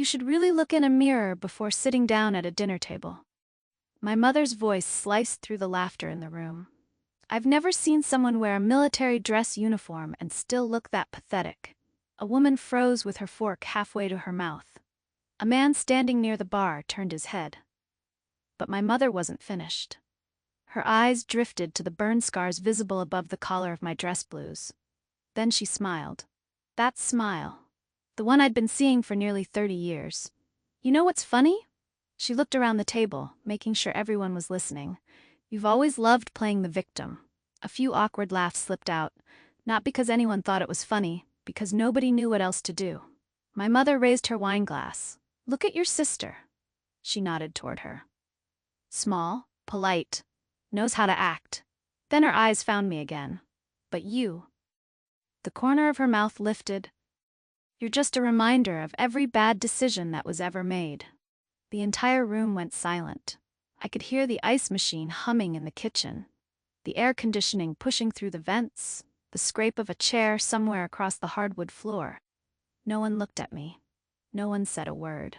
You should really look in a mirror before sitting down at a dinner table. My mother's voice sliced through the laughter in the room. I've never seen someone wear a military dress uniform and still look that pathetic. A woman froze with her fork halfway to her mouth. A man standing near the bar turned his head. But my mother wasn't finished. Her eyes drifted to the burn scars visible above the collar of my dress blues. Then she smiled. That smile. The one I'd been seeing for nearly 30 years. You know what's funny? She looked around the table, making sure everyone was listening. You've always loved playing the victim. A few awkward laughs slipped out, not because anyone thought it was funny, because nobody knew what else to do. My mother raised her wine glass. Look at your sister. She nodded toward her. Small, polite, knows how to act. Then her eyes found me again. But you. The corner of her mouth lifted. You're just a reminder of every bad decision that was ever made. The entire room went silent. I could hear the ice machine humming in the kitchen, the air conditioning pushing through the vents, the scrape of a chair somewhere across the hardwood floor. No one looked at me. No one said a word.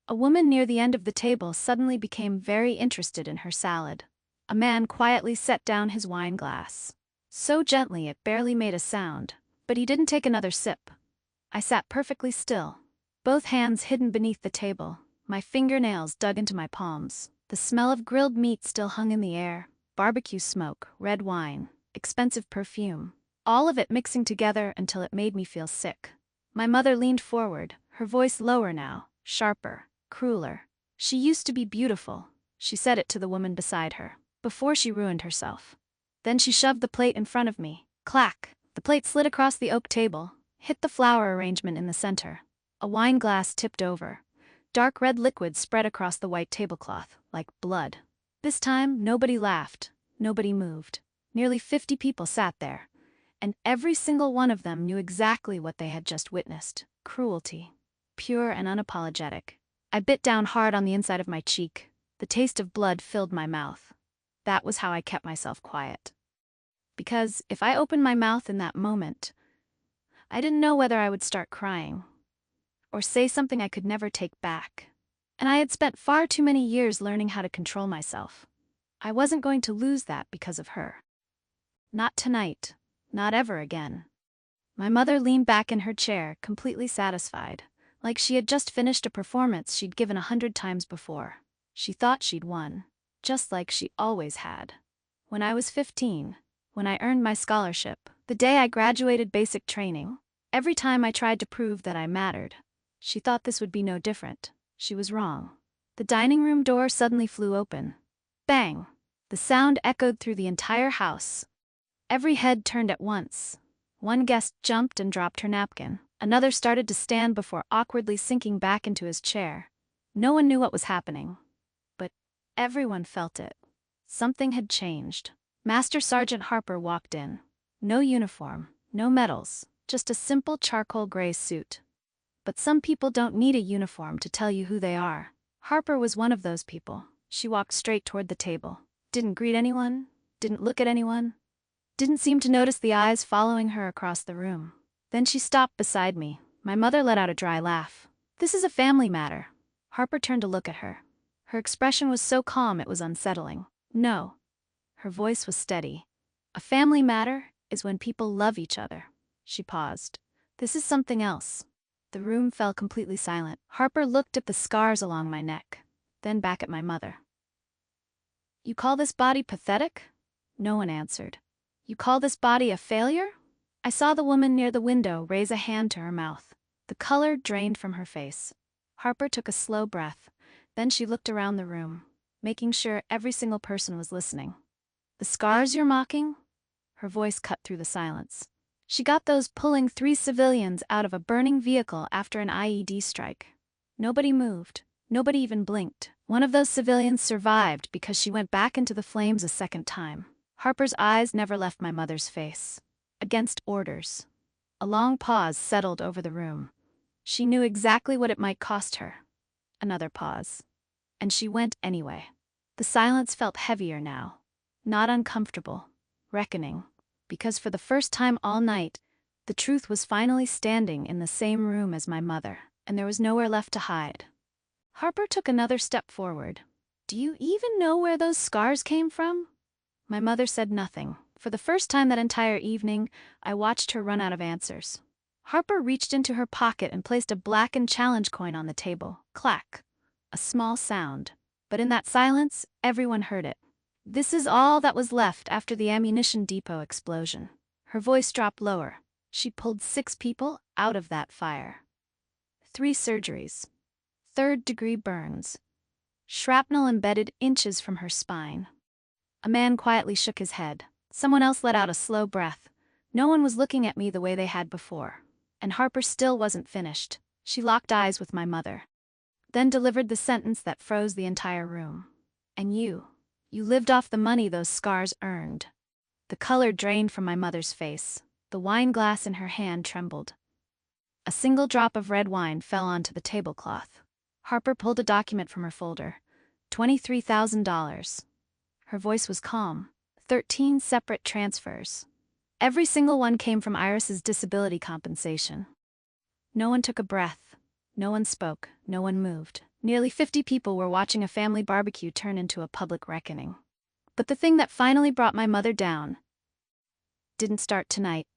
A woman near the end of the table suddenly became very interested in her salad. A man quietly set down his wine glass. So gently it barely made a sound, but he didn't take another sip. I sat perfectly still, both hands hidden beneath the table, my fingernails dug into my palms. The smell of grilled meat still hung in the air, barbecue smoke, red wine, expensive perfume, all of it mixing together until it made me feel sick. My mother leaned forward, her voice lower now, sharper, crueler. She used to be beautiful, she said it to the woman beside her, before she ruined herself. Then she shoved the plate in front of me. Clack! The plate slid across the oak table, hit the flower arrangement in the center. A wine glass tipped over. Dark red liquid spread across the white tablecloth, like blood. This time, nobody laughed, nobody moved. Nearly 50 people sat there, and every single one of them knew exactly what they had just witnessed. Cruelty. Pure and unapologetic. I bit down hard on the inside of my cheek. The taste of blood filled my mouth. That was how I kept myself quiet. Because if I opened my mouth in that moment, I didn't know whether I would start crying or say something I could never take back. And I had spent far too many years learning how to control myself. I wasn't going to lose that because of her. Not tonight. Not ever again. My mother leaned back in her chair, completely satisfied, like she had just finished a performance she'd given 100 times before. She thought she'd won, just like she always had. When I was 15, when I earned my scholarship, the day I graduated basic training, every time I tried to prove that I mattered, she thought this would be no different. She was wrong. The dining room door suddenly flew open. Bang! The sound echoed through the entire house. Every head turned at once. One guest jumped and dropped her napkin. Another started to stand before awkwardly sinking back into his chair. No one knew what was happening, but everyone felt it. Something had changed. Master Sergeant Harper walked in. No uniform, no medals, just a simple charcoal gray suit. But some people don't need a uniform to tell you who they are. Harper was one of those people. She walked straight toward the table. Didn't greet anyone, didn't look at anyone, didn't seem to notice the eyes following her across the room. Then she stopped beside me. My mother let out a dry laugh. This is a family matter. Harper turned to look at her. Her expression was so calm it was unsettling. No. Her voice was steady. A family matter is when people love each other. She paused. This is something else. The room fell completely silent. Harper looked at the scars along my neck, then back at my mother. You call this body pathetic? No one answered. You call this body a failure? I saw the woman near the window raise a hand to her mouth. The color drained from her face. Harper took a slow breath. Then she looked around the room, making sure every single person was listening. The scars you're mocking? Her voice cut through the silence. She got those pulling 3 civilians out of a burning vehicle after an IED strike. Nobody moved. Nobody even blinked. One of those civilians survived because she went back into the flames a second time. Harper's eyes never left my mother's face. Against orders. A long pause settled over the room. She knew exactly what it might cost her. Another pause. And she went anyway. The silence felt heavier now. Not uncomfortable. Reckoning. Because for the first time all night, the truth was finally standing in the same room as my mother. and there was nowhere left to hide. Harper took another step forward. "Do you even know where those scars came from?" My mother said nothing. For the first time that entire evening, I watched her run out of answers. Harper reached into her pocket and placed a blackened challenge coin on the table. Clack. A small sound. But in that silence, everyone heard it. "This is all that was left after the ammunition depot explosion." Her voice dropped lower. "She pulled 6 people out of that fire. 3 surgeries. 3rd-degree burns. Shrapnel embedded inches from her spine." A man quietly shook his head. Someone else let out a slow breath. No one was looking at me the way they had before. And Harper still wasn't finished. She locked eyes with my mother. Then delivered the sentence that froze the entire room. "And you lived off the money those scars earned." The color drained from my mother's face. The wine glass in her hand trembled. A single drop of red wine fell onto the tablecloth. Harper pulled a document from her folder. $23,000. Her voice was calm. 13 separate transfers. Every single one came from Iris's disability compensation. No one took a breath. No one spoke. No one moved. Nearly 50 people were watching a family barbecue turn into a public reckoning. But the thing that finally brought my mother down didn't start tonight.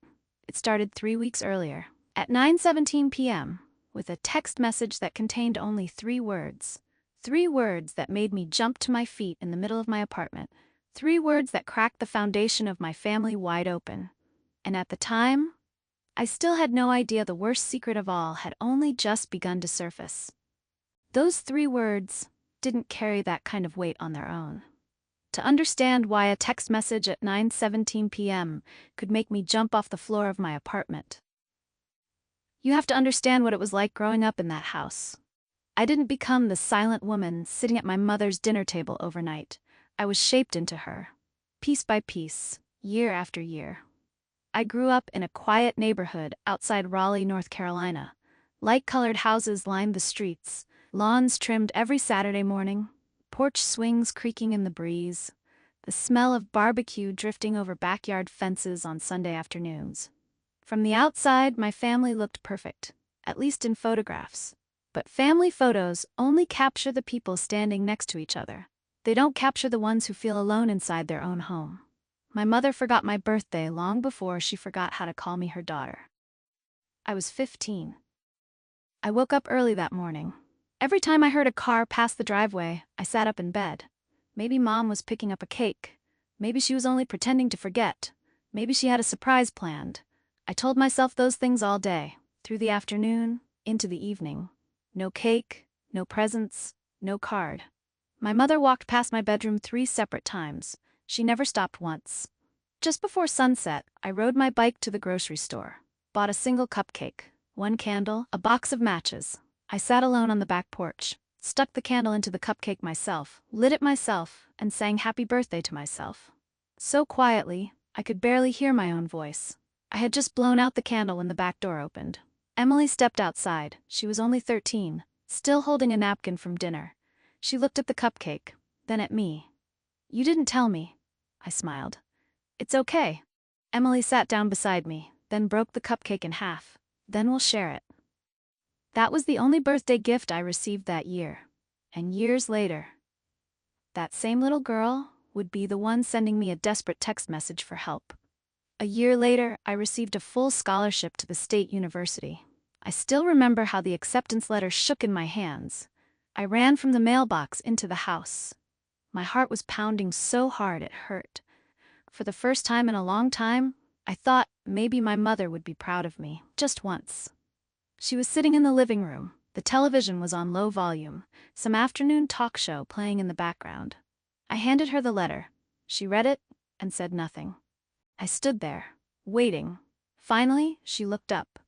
It started 3 weeks earlier, at 9:17 p.m., with a text message that contained only 3 words. 3 words that made me jump to my feet in the middle of my apartment. 3 words that cracked the foundation of my family wide open. And at the time, I still had no idea the worst secret of all had only just begun to surface. Those 3 words didn't carry that kind of weight on their own. To understand why a text message at 9:17 p.m. could make me jump off the floor of my apartment, you have to understand what it was like growing up in that house. I didn't become the silent woman sitting at my mother's dinner table overnight. I was shaped into her, piece by piece, year after year. I grew up in a quiet neighborhood outside Raleigh, North Carolina. Light-colored houses lined the streets, lawns trimmed every Saturday morning, porch swings creaking in the breeze, the smell of barbecue drifting over backyard fences on Sunday afternoons. From the outside, my family looked perfect, at least in photographs. But family photos only capture the people standing next to each other. They don't capture the ones who feel alone inside their own home. My mother forgot my birthday long before she forgot how to call me her daughter. I was 15. I woke up early that morning. Every time I heard a car pass the driveway, I sat up in bed. Maybe Mom was picking up a cake. Maybe she was only pretending to forget. Maybe she had a surprise planned. I told myself those things all day, through the afternoon, into the evening. No cake, no presents, no card. My mother walked past my bedroom 3 separate times. She never stopped once. Just before sunset, I rode my bike to the grocery store, bought a single cupcake, 1 candle, a box of matches. I sat alone on the back porch, stuck the candle into the cupcake myself, lit it myself, and sang happy birthday to myself. So quietly, I could barely hear my own voice. I had just blown out the candle when the back door opened. Emily stepped outside. She was only 13, still holding a napkin from dinner. She looked at the cupcake, then at me. "You didn't tell me," I smiled. "It's okay." Emily sat down beside me, then broke the cupcake in half. "Then we'll share it." That was the only birthday gift I received that year. And years later, that same little girl would be the one sending me a desperate text message for help. A year later, I received a full scholarship to the state university. I still remember how the acceptance letter shook in my hands. I ran from the mailbox into the house. My heart was pounding so hard it hurt. For the first time in a long time, I thought maybe my mother would be proud of me, just once. She was sitting in the living room. The television was on low volume, some afternoon talk show playing in the background. I handed her the letter. She read it and said nothing. I stood there, waiting. Finally, she looked up.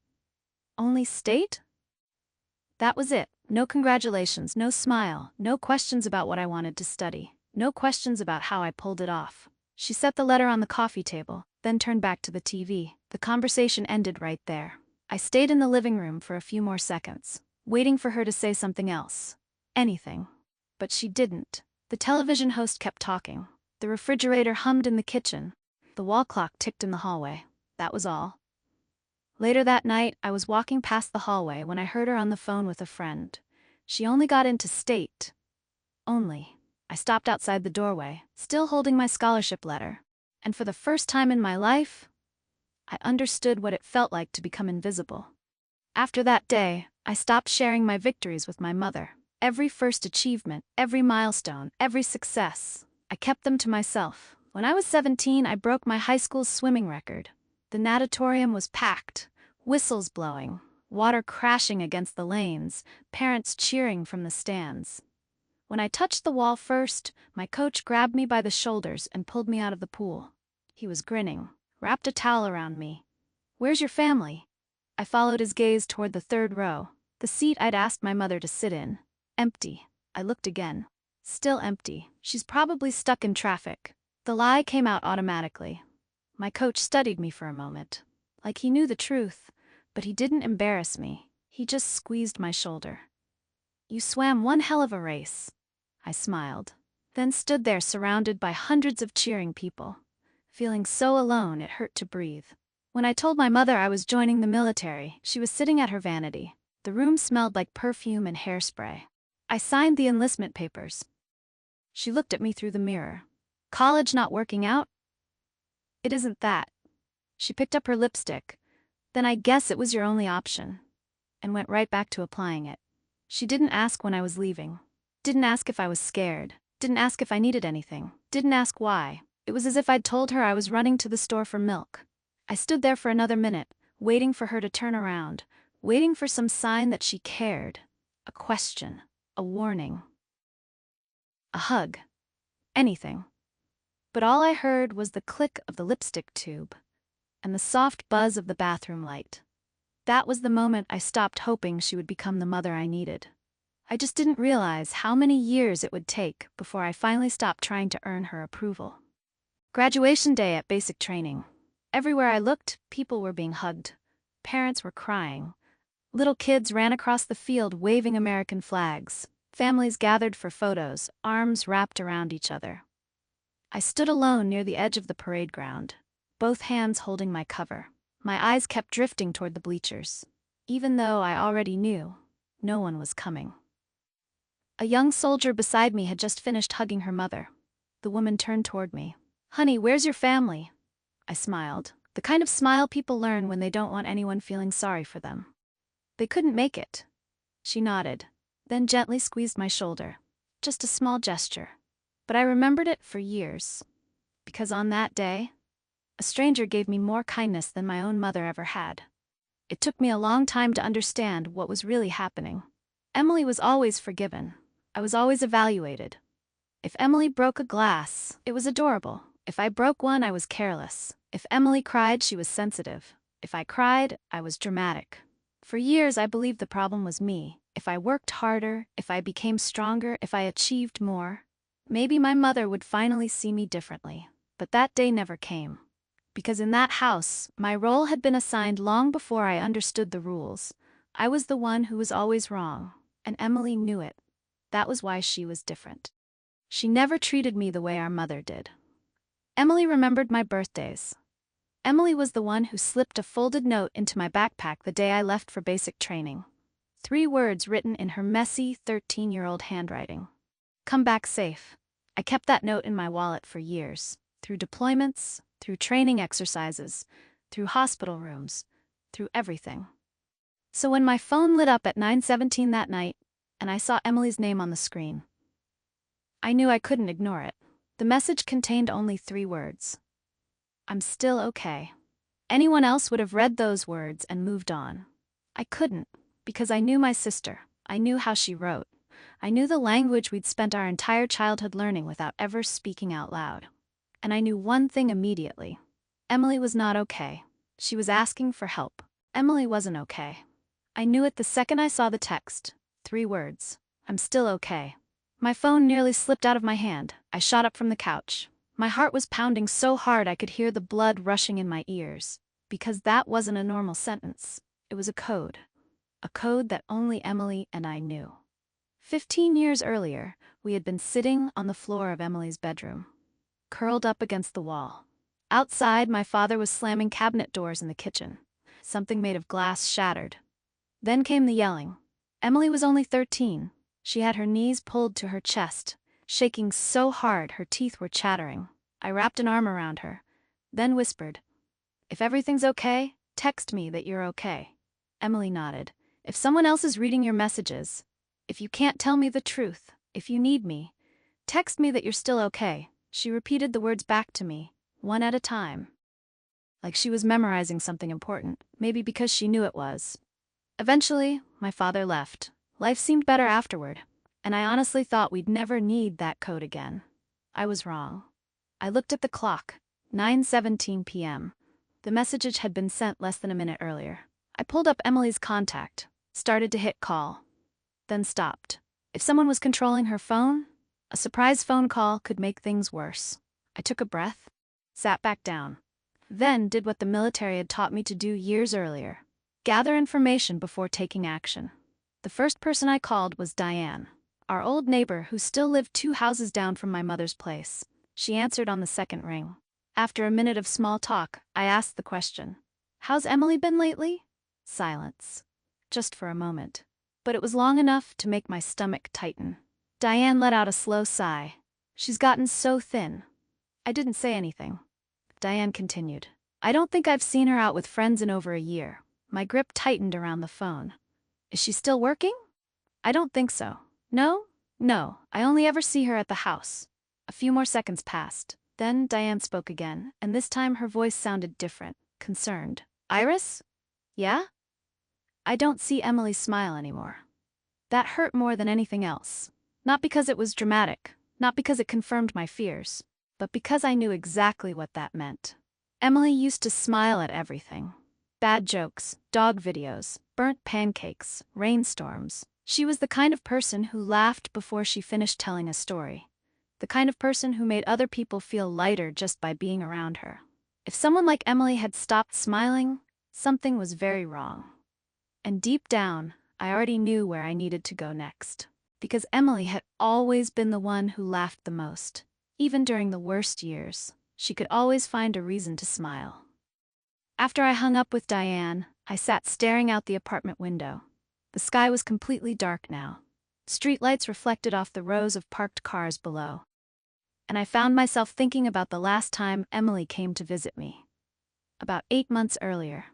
"Only state?" That was it. No congratulations, no smile, no questions about what I wanted to study, no questions about how I pulled it off. She set the letter on the coffee table, then turned back to the TV. The conversation ended right there. I stayed in the living room for a few more seconds, waiting for her to say something else. Anything. But she didn't. The television host kept talking. The refrigerator hummed in the kitchen. The wall clock ticked in the hallway. That was all. Later that night, I was walking past the hallway when I heard her on the phone with a friend. She only got into state. Only. I stopped outside the doorway, still holding my scholarship letter. And for the first time in my life, I understood what it felt like to become invisible. After that day, I stopped sharing my victories with my mother. Every first achievement, every milestone, every success, I kept them to myself. When I was 17, I broke my high school's swimming record. The natatorium was packed, whistles blowing, water crashing against the lanes, parents cheering from the stands. When I touched the wall first, my coach grabbed me by the shoulders and pulled me out of the pool. He was grinning, wrapped a towel around me. "Where's your family?" I followed his gaze toward the third row, the seat I'd asked my mother to sit in. Empty. I looked again. Still empty. She's probably stuck in traffic. The lie came out automatically. My coach studied me for a moment, like he knew the truth, but he didn't embarrass me. He just squeezed my shoulder. "You swam one hell of a race." I smiled, then stood there surrounded by hundreds of cheering people, feeling so alone it hurt to breathe. When I told my mother I was joining the military, she was sitting at her vanity. The room smelled like perfume and hairspray. I signed the enlistment papers. She looked at me through the mirror. "College not working out?" "It isn't that." She picked up her lipstick. "Then I guess it was your only option," and went right back to applying it. She didn't ask when I was leaving. Didn't ask if I was scared. Didn't ask if I needed anything. Didn't ask why. It was as if I'd told her I was running to the store for milk. I stood there for another minute, waiting for her to turn around, waiting for some sign that she cared. A question. A warning. A hug. Anything. But all I heard was the click of the lipstick tube and the soft buzz of the bathroom light. That was the moment I stopped hoping she would become the mother I needed. I just didn't realize how many years it would take before I finally stopped trying to earn her approval. Graduation day at basic training. Everywhere I looked, people were being hugged. Parents were crying. Little kids ran across the field waving American flags. Families gathered for photos, arms wrapped around each other. I stood alone near the edge of the parade ground, both hands holding my cover. My eyes kept drifting toward the bleachers, even though I already knew no one was coming. A young soldier beside me had just finished hugging her mother. The woman turned toward me. "Honey, where's your family?" I smiled, the kind of smile people learn when they don't want anyone feeling sorry for them. "They couldn't make it." She nodded, then gently squeezed my shoulder. Just a small gesture. But I remembered it for years, because on that day, a stranger gave me more kindness than my own mother ever had. It took me a long time to understand what was really happening. Emily was always forgiven. I was always evaluated. If Emily broke a glass, it was adorable. If I broke one, I was careless. If Emily cried, she was sensitive. If I cried, I was dramatic. For years, I believed the problem was me. If I worked harder, if I became stronger, if I achieved more, maybe my mother would finally see me differently. But that day never came. Because in that house, my role had been assigned long before I understood the rules. I was the one who was always wrong, and Emily knew it. That was why she was different. She never treated me the way our mother did. Emily remembered my birthdays. Emily was the one who slipped a folded note into my backpack the day I left for basic training. 3 words written in her messy, 13-year-old handwriting. "Come back safe." I kept that note in my wallet for years. Through deployments, through training exercises, through hospital rooms, through everything. So when my phone lit up at 9:17 that night, and I saw Emily's name on the screen, I knew I couldn't ignore it. The message contained only 3 words. "I'm still okay." Anyone else would have read those words and moved on. I couldn't, because I knew my sister. I knew how she wrote. I knew the language we'd spent our entire childhood learning without ever speaking out loud. And I knew one thing immediately. Emily was not okay. She was asking for help. Emily wasn't okay. I knew it the second I saw the text. 3 words. "I'm still okay." My phone nearly slipped out of my hand. I shot up from the couch. My heart was pounding so hard I could hear the blood rushing in my ears. Because that wasn't a normal sentence. It was a code. A code that only Emily and I knew. 15 years earlier, we had been sitting on the floor of Emily's bedroom, curled up against the wall. Outside, my father was slamming cabinet doors in the kitchen. something made of glass shattered. Then came the yelling. Emily was only 13. She had her knees pulled to her chest, shaking so hard her teeth were chattering. I wrapped an arm around her, then whispered, "If everything's okay, text me that you're okay." Emily nodded. "If someone else is reading your messages, if you can't tell me the truth, if you need me, text me that you're still okay." She repeated the words back to me, one at a time, like she was memorizing something important, maybe because she knew it was. Eventually, my father left. Life seemed better afterward, and I honestly thought we'd never need that code again. I was wrong. I looked at the clock, 9:17 p.m. The message had been sent less than a minute earlier. I pulled up Emily's contact, started to hit call, then stopped. If someone was controlling her phone, a surprise phone call could make things worse. I took a breath, sat back down, then did what the military had taught me to do years earlier: gather information before taking action. The first person I called was Diane, our old neighbor who still lived 2 houses down from my mother's place. She answered on the second ring. After a minute of small talk, I asked the question, "How's Emily been lately?" Silence. Just for a moment. But it was long enough to make my stomach tighten. Diane let out a slow sigh. "She's gotten so thin." I didn't say anything. Diane continued, "I don't think I've seen her out with friends in over a year." My grip tightened around the phone. "Is she still working?" "I don't think so." No, I only ever see her at the house." A few more seconds passed. Then Diane spoke again, and this time her voice sounded different, concerned. "Iris? Yeah?" I don't see Emily smile anymore. That hurt more than anything else. Not because it was dramatic, not because it confirmed my fears, but because I knew exactly what that meant. Emily used to smile at everything. Bad jokes, dog videos, burnt pancakes, rainstorms. She was the kind of person who laughed before she finished telling a story. The kind of person who made other people feel lighter just by being around her. If someone like Emily had stopped smiling, something was very wrong. And deep down, I already knew where I needed to go next. Because Emily had always been the one who laughed the most. Even during the worst years, she could always find a reason to smile. After I hung up with Diane, I sat staring out the apartment window. The sky was completely dark now. Streetlights reflected off the rows of parked cars below. And I found myself thinking about the last time Emily came to visit me. About 8 months earlier.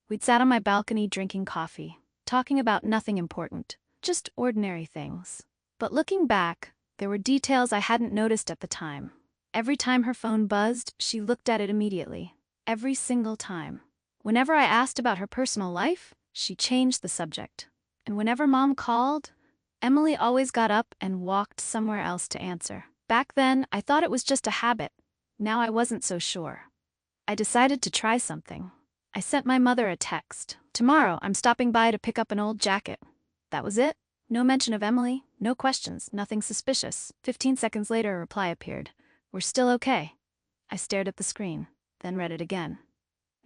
We'd sat on my balcony drinking coffee, talking about nothing important, just ordinary things. But looking back, there were details I hadn't noticed at the time. Every time her phone buzzed, she looked at it immediately. Every single time. Whenever I asked about her personal life, she changed the subject. And whenever Mom called, Emily always got up and walked somewhere else to answer. Back then, I thought it was just a habit. Now I wasn't so sure. I decided to try something. I sent my mother a text. "Tomorrow, I'm stopping by to pick up an old jacket." That was it. No mention of Emily, no questions, nothing suspicious. 15 seconds later, a reply appeared. "We're still okay." I stared at the screen, then read it again.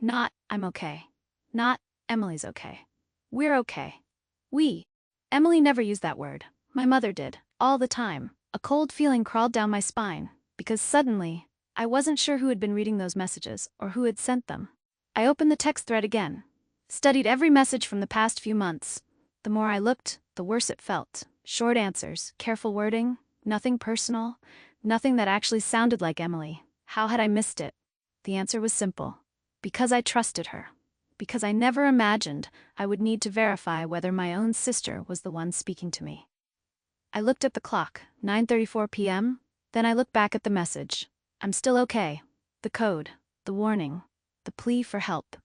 Not, "I'm okay." Not, "Emily's okay." We're okay. We. Emily never used that word. My mother did, all the time. A cold feeling crawled down my spine, because suddenly, I wasn't sure who had been reading those messages or who had sent them. I opened the text thread again, studied every message from the past few months. The more I looked, the worse it felt. Short answers, careful wording, nothing personal, nothing that actually sounded like Emily. How had I missed it? The answer was simple. Because I trusted her. Because I never imagined I would need to verify whether my own sister was the one speaking to me. I looked at the clock, 9:34 p.m., then I looked back at the message. I'm still okay. The code, the warning, the plea for help.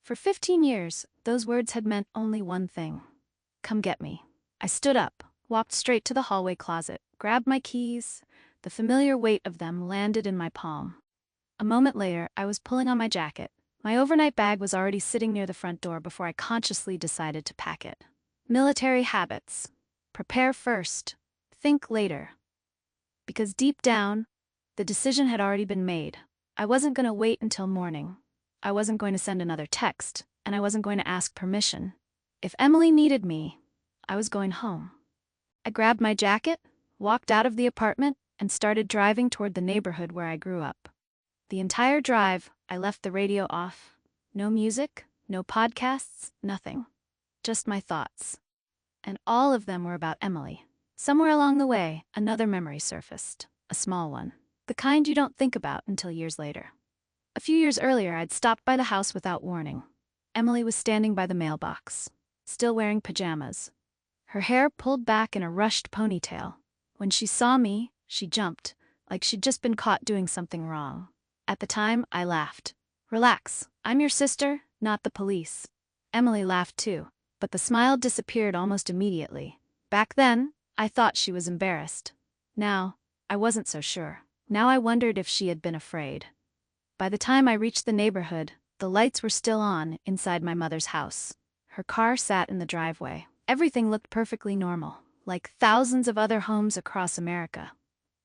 For 15 years, those words had meant only one thing. Come get me. I stood up, walked straight to the hallway closet, grabbed my keys. The familiar weight of them landed in my palm. A moment later, I was pulling on my jacket. My overnight bag was already sitting near the front door before I consciously decided to pack it. Military habits. Prepare first. Think later. Because deep down, the decision had already been made. I wasn't going to wait until morning. I wasn't going to send another text, and I wasn't going to ask permission. If Emily needed me, I was going home. I grabbed my jacket, walked out of the apartment, and started driving toward the neighborhood where I grew up. The entire drive, I left the radio off. No music, No podcasts, nothing. Just my thoughts. And all of them were about Emily. Somewhere along the way, another memory surfaced. A small one. The kind you don't think about until years later. A few years earlier, I'd stopped by the house without warning. Emily was standing by the mailbox, still wearing pajamas. Her hair pulled back in a rushed ponytail. When she saw me, she jumped, like she'd just been caught doing something wrong. At the time, I laughed. "Relax, I'm your sister, not the police." Emily laughed too, but the smile disappeared almost immediately. Back then, I thought she was embarrassed. Now, I wasn't so sure. Now I wondered if she had been afraid. By the time I reached the neighborhood, the lights were still on inside my mother's house. Her car sat in the driveway. Everything looked perfectly normal, like thousands of other homes across America.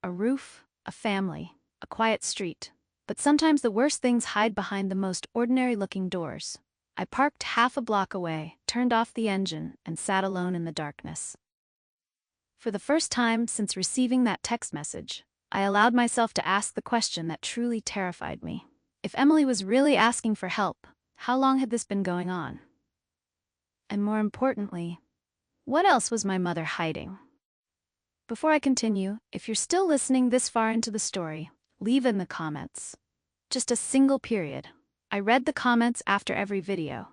A roof, a family, a quiet street. But sometimes the worst things hide behind the most ordinary-looking doors. I parked half a block away, turned off the engine, and sat alone in the darkness. For the first time since receiving that text message, I allowed myself to ask the question that truly terrified me. If Emily was really asking for help, how long had this been going on? And more importantly, what else was my mother hiding? Before I continue, if you're still listening this far into the story, leave in the comments. Just a single period. I read the comments after every video.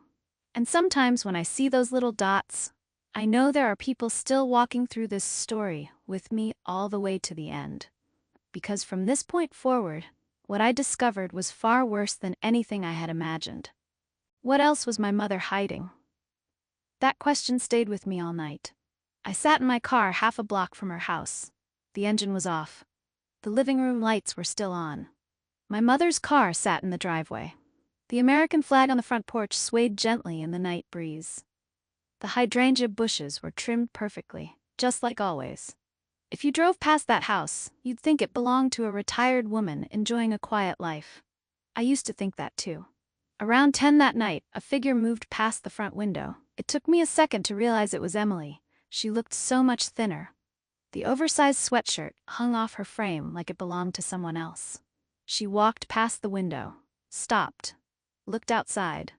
And sometimes when I see those little dots, I know there are people still walking through this story with me all the way to the end. Because from this point forward, what I discovered was far worse than anything I had imagined. What else was my mother hiding? That question stayed with me all night. I sat in my car half a block from her house. The engine was off. The living room lights were still on. My mother's car sat in the driveway. The American flag on the front porch swayed gently in the night breeze. The hydrangea bushes were trimmed perfectly, just like always. If you drove past that house, you'd think it belonged to a retired woman enjoying a quiet life. I used to think that too. Around 10 that night, a figure moved past the front window. It took me a second to realize it was Emily. She looked so much thinner. The oversized sweatshirt hung off her frame like it belonged to someone else. She walked past the window, stopped, looked outside,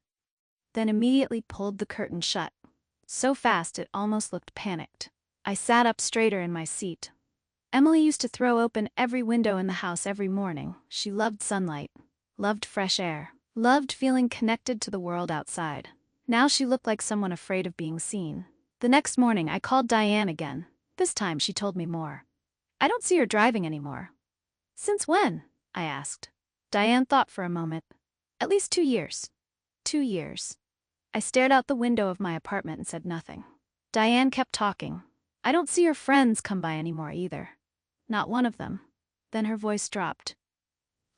then immediately pulled the curtain shut. So fast it almost looked panicked. I sat up straighter in my seat. Emily used to throw open every window in the house every morning. She loved sunlight, loved fresh air, loved feeling connected to the world outside. Now she looked like someone afraid of being seen. The next morning I called Diane again. This time she told me more. "I don't see her driving anymore." "Since when?" I asked. Diane thought for a moment. "At least 2 years." 2 years. I stared out the window of my apartment and said nothing. Diane kept talking. "I don't see her friends come by anymore either. Not one of them." Then her voice dropped.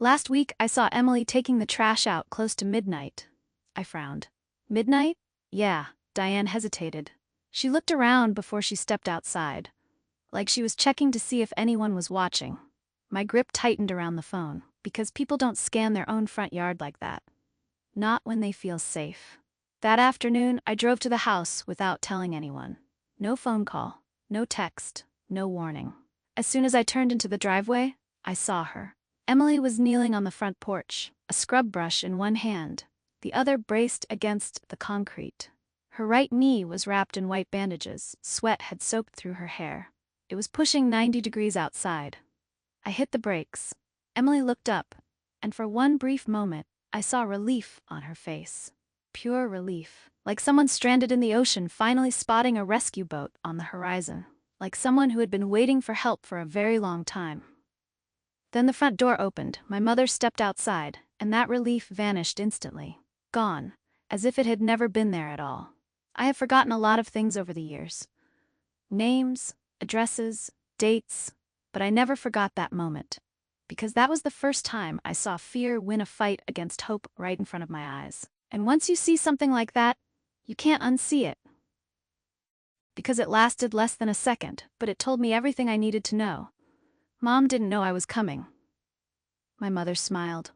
"Last week I saw Emily taking the trash out close to midnight." I frowned. "Midnight?" "Yeah." Diane hesitated. She looked around before she stepped outside, like she was checking to see if anyone was watching. My grip tightened around the phone, because people don't scan their own front yard like that. Not when they feel safe. That afternoon, I drove to the house without telling anyone. No phone call, no text, no warning. As soon as I turned into the driveway, I saw her. Emily was kneeling on the front porch, a scrub brush in one hand, the other braced against the concrete. Her right knee was wrapped in white bandages. Sweat had soaked through her hair. It was pushing 90 degrees outside. I hit the brakes. Emily looked up, and for one brief moment, I saw relief on her face. Pure relief. Like someone stranded in the ocean finally spotting a rescue boat on the horizon. Like someone who had been waiting for help for a very long time. Then the front door opened, my mother stepped outside, and that relief vanished instantly. Gone, as if it had never been there at all. I have forgotten a lot of things over the years. Names, addresses, dates, but I never forgot that moment. Because that was the first time I saw fear win a fight against hope right in front of my eyes. And once you see something like that, you can't unsee it. Because it lasted less than a second, but it told me everything I needed to know. Mom didn't know I was coming. My mother smiled.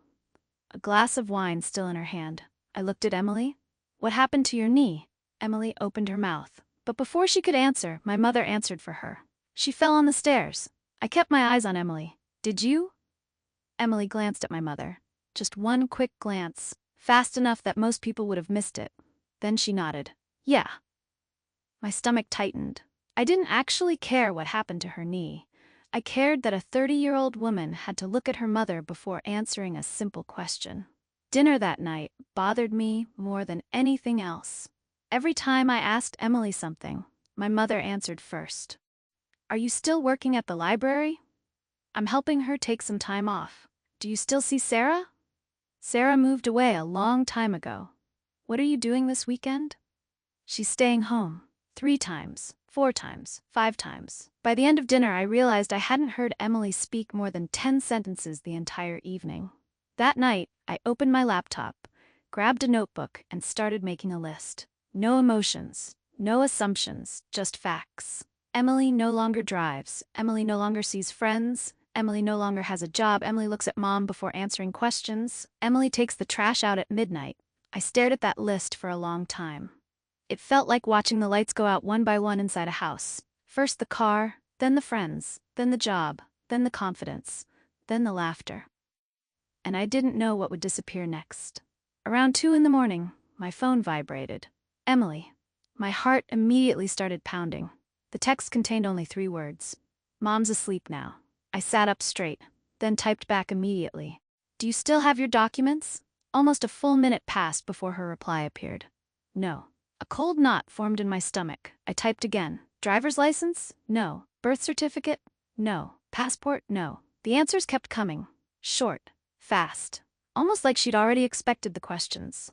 A glass of wine still in her hand. I looked at Emily. "What happened to your knee?" Emily opened her mouth. But before she could answer, my mother answered for her. "She fell on the stairs." I kept my eyes on Emily. "Did you?" Emily glanced at my mother. Just one quick glance, fast enough that most people would have missed it. Then she nodded. Yeah. My stomach tightened. I didn't actually care what happened to her knee. I cared that a 30-year-old woman had to look at her mother before answering a simple question. Dinner that night bothered me more than anything else. Every time I asked Emily something, my mother answered first. Are you still working at the library? I'm helping her take some time off. Do you still see Sarah? Sarah moved away a long time ago. What are you doing this weekend? She's staying home. 3 times, 4 times, 5 times. By the end of dinner, I realized I hadn't heard Emily speak more than 10 sentences the entire evening. That night, I opened my laptop, grabbed a notebook, and started making a list. No emotions, no assumptions, just facts. Emily no longer drives. Emily no longer sees friends. Emily no longer has a job. Emily looks at mom before answering questions. Emily takes the trash out at midnight. I stared at that list for a long time. It felt like watching the lights go out one by one inside a house. First the car, then the friends, then the job, then the confidence, then the laughter. And I didn't know what would disappear next. Around 2 in the morning, my phone vibrated. Emily. My heart immediately started pounding. The text contained only 3 words. Mom's asleep now. I sat up straight, then typed back immediately. Do you still have your documents? Almost a full minute passed before her reply appeared. No. A cold knot formed in my stomach. I typed again. Driver's license? No. Birth certificate? No. Passport? No. The answers kept coming. Short. Fast. Almost like she'd already expected the questions.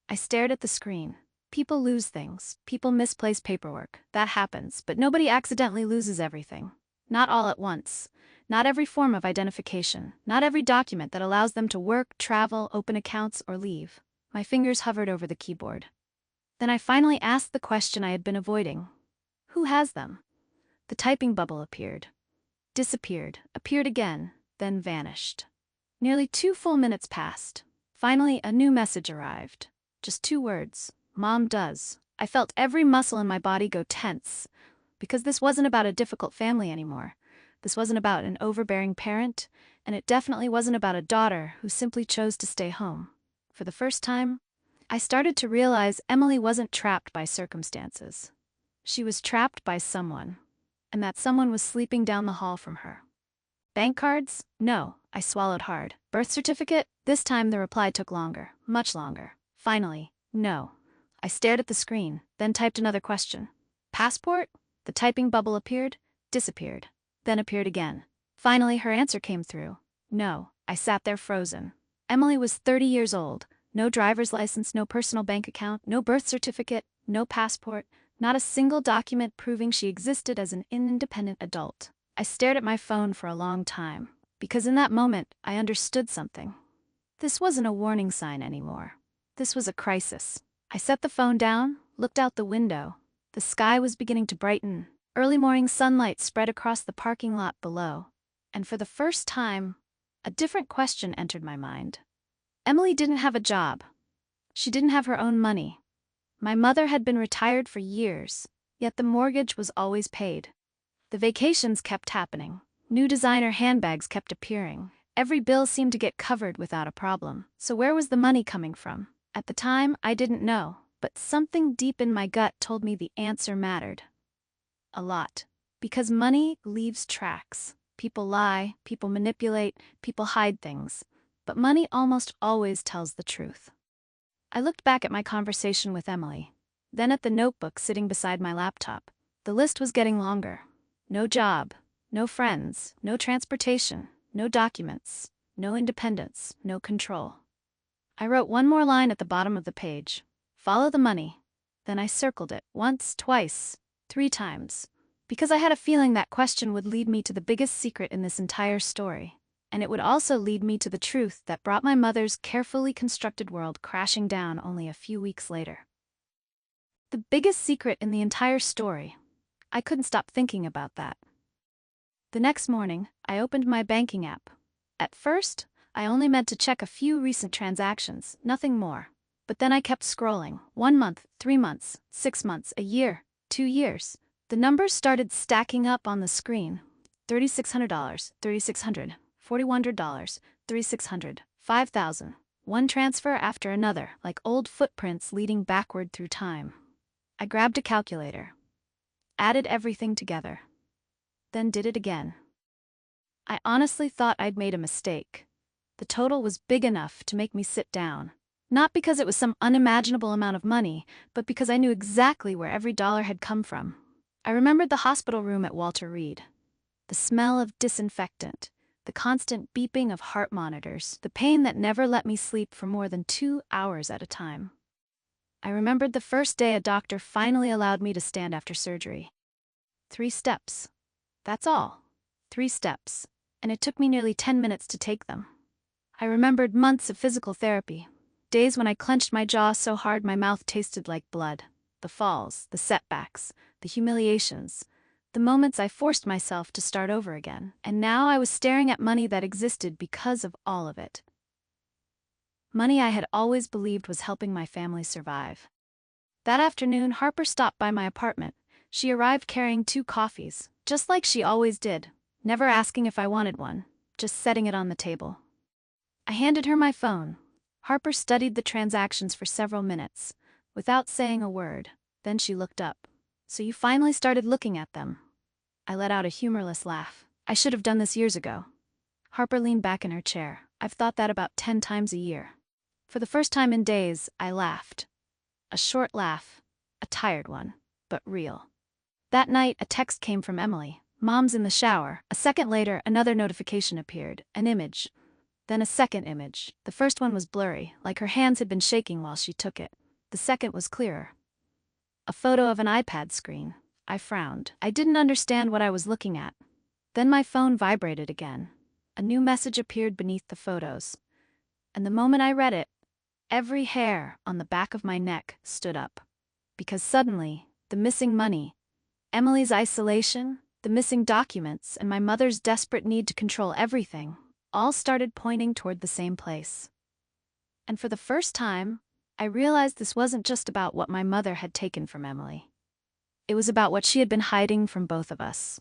I stared at the screen. People lose things. People misplace paperwork. That happens, but nobody accidentally loses everything. Not all at once. Not every form of identification. Not every document that allows them to work, travel, open accounts, or leave. My fingers hovered over the keyboard. Then I finally asked the question I had been avoiding. Who has them? The typing bubble appeared. Disappeared. Appeared again. Then vanished. Nearly 2 full minutes passed. Finally, a new message arrived. Just 2 words. Mom does. I felt every muscle in my body go tense. Because this wasn't about a difficult family anymore. This wasn't about an overbearing parent, and it definitely wasn't about a daughter who simply chose to stay home. For the first time, I started to realize Emily wasn't trapped by circumstances. She was trapped by someone, and that someone was sleeping down the hall from her. Bank cards? No, I swallowed hard. Birth certificate? This time the reply took longer, much longer. Finally, no. I stared at the screen, then typed another question. Passport? The typing bubble appeared, disappeared, then appeared again. Finally, her answer came through. No. I sat there frozen. Emily was 30 years old. No driver's license, no personal bank account, no birth certificate, no passport, not a single document proving she existed as an independent adult. I stared at my phone for a long time, because in that moment, I understood something. This wasn't a warning sign anymore. This was a crisis. I set the phone down, looked out the window. The sky was beginning to brighten. Early morning sunlight spread across the parking lot below. And for the first time, a different question entered my mind. Emily didn't have a job. She didn't have her own money. My mother had been retired for years, yet the mortgage was always paid. The vacations kept happening. New designer handbags kept appearing. Every bill seemed to get covered without a problem. So where was the money coming from? At the time, I didn't know, but something deep in my gut told me the answer mattered. A lot. Because money leaves tracks. People lie, people manipulate, people hide things. But money almost always tells the truth. I looked back at my conversation with Emily, then at the notebook sitting beside my laptop. The list was getting longer. No job, no friends, no transportation, no documents, no independence, no control. I wrote one more line at the bottom of the page. Follow the money. Then I circled it once, twice, 3 times. Because I had a feeling that question would lead me to the biggest secret in this entire story. And it would also lead me to the truth that brought my mother's carefully constructed world crashing down only a few weeks later. The biggest secret in the entire story. I couldn't stop thinking about that. The next morning, I opened my banking app. At first, I only meant to check a few recent transactions, nothing more. But then I kept scrolling. 1 month, 3 months, 6 months, a year, 2 years. The numbers started stacking up on the screen. $3,600, $3,600, $4,100, $3,600, $5,000, One transfer after another, like old footprints leading backward through time. I grabbed a calculator, added everything together, then did it again. I honestly thought I'd made a mistake. The total was big enough to make me sit down. Not because it was some unimaginable amount of money, but because I knew exactly where every dollar had come from. I remembered the hospital room at Walter Reed. The smell of disinfectant, the constant beeping of heart monitors, the pain that never let me sleep for more than 2 hours at a time. I remembered the first day a doctor finally allowed me to stand after surgery. 3 steps. That's all. 3 steps. And it took me nearly 10 minutes to take them. I remembered months of physical therapy, days when I clenched my jaw so hard my mouth tasted like blood, the falls, the setbacks, the humiliations, the moments I forced myself to start over again, and now I was staring at money that existed because of all of it. Money I had always believed was helping my family survive. That afternoon, Harper stopped by my apartment. She arrived carrying 2 coffees, just like she always did, never asking if I wanted one, just setting it on the table. I handed her my phone. Harper studied the transactions for several minutes, without saying a word. Then she looked up. "So you finally started looking at them?" I let out a humorless laugh. "I should have done this years ago." Harper leaned back in her chair. "I've thought that about 10 times a year." For the first time in days, I laughed. A short laugh, a tired one, but real. That night, a text came from Emily. "Mom's in the shower." A second later, another notification appeared, an image. Then a second image. The first one was blurry, like her hands had been shaking while she took it. The second was clearer. A photo of an iPad screen. I frowned. I didn't understand what I was looking at. Then my phone vibrated again. A new message appeared beneath the photos. And the moment I read it, every hair on the back of my neck stood up. Because suddenly, the missing money, Emily's isolation, the missing documents, and my mother's desperate need to control everything, all started pointing toward the same place. And for the first time, I realized this wasn't just about what my mother had taken from Emily. It was about what she had been hiding from both of us.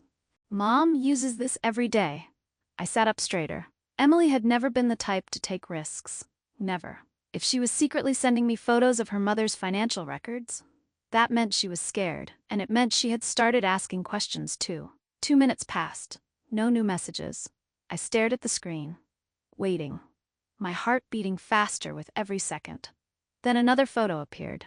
Mom uses this every day. I sat up straighter. Emily had never been the type to take risks. Never. If she was secretly sending me photos of her mother's financial records, that meant she was scared, and it meant she had started asking questions too. 2 minutes passed. No new messages. I stared at the screen, waiting, my heart beating faster with every second. Then another photo appeared.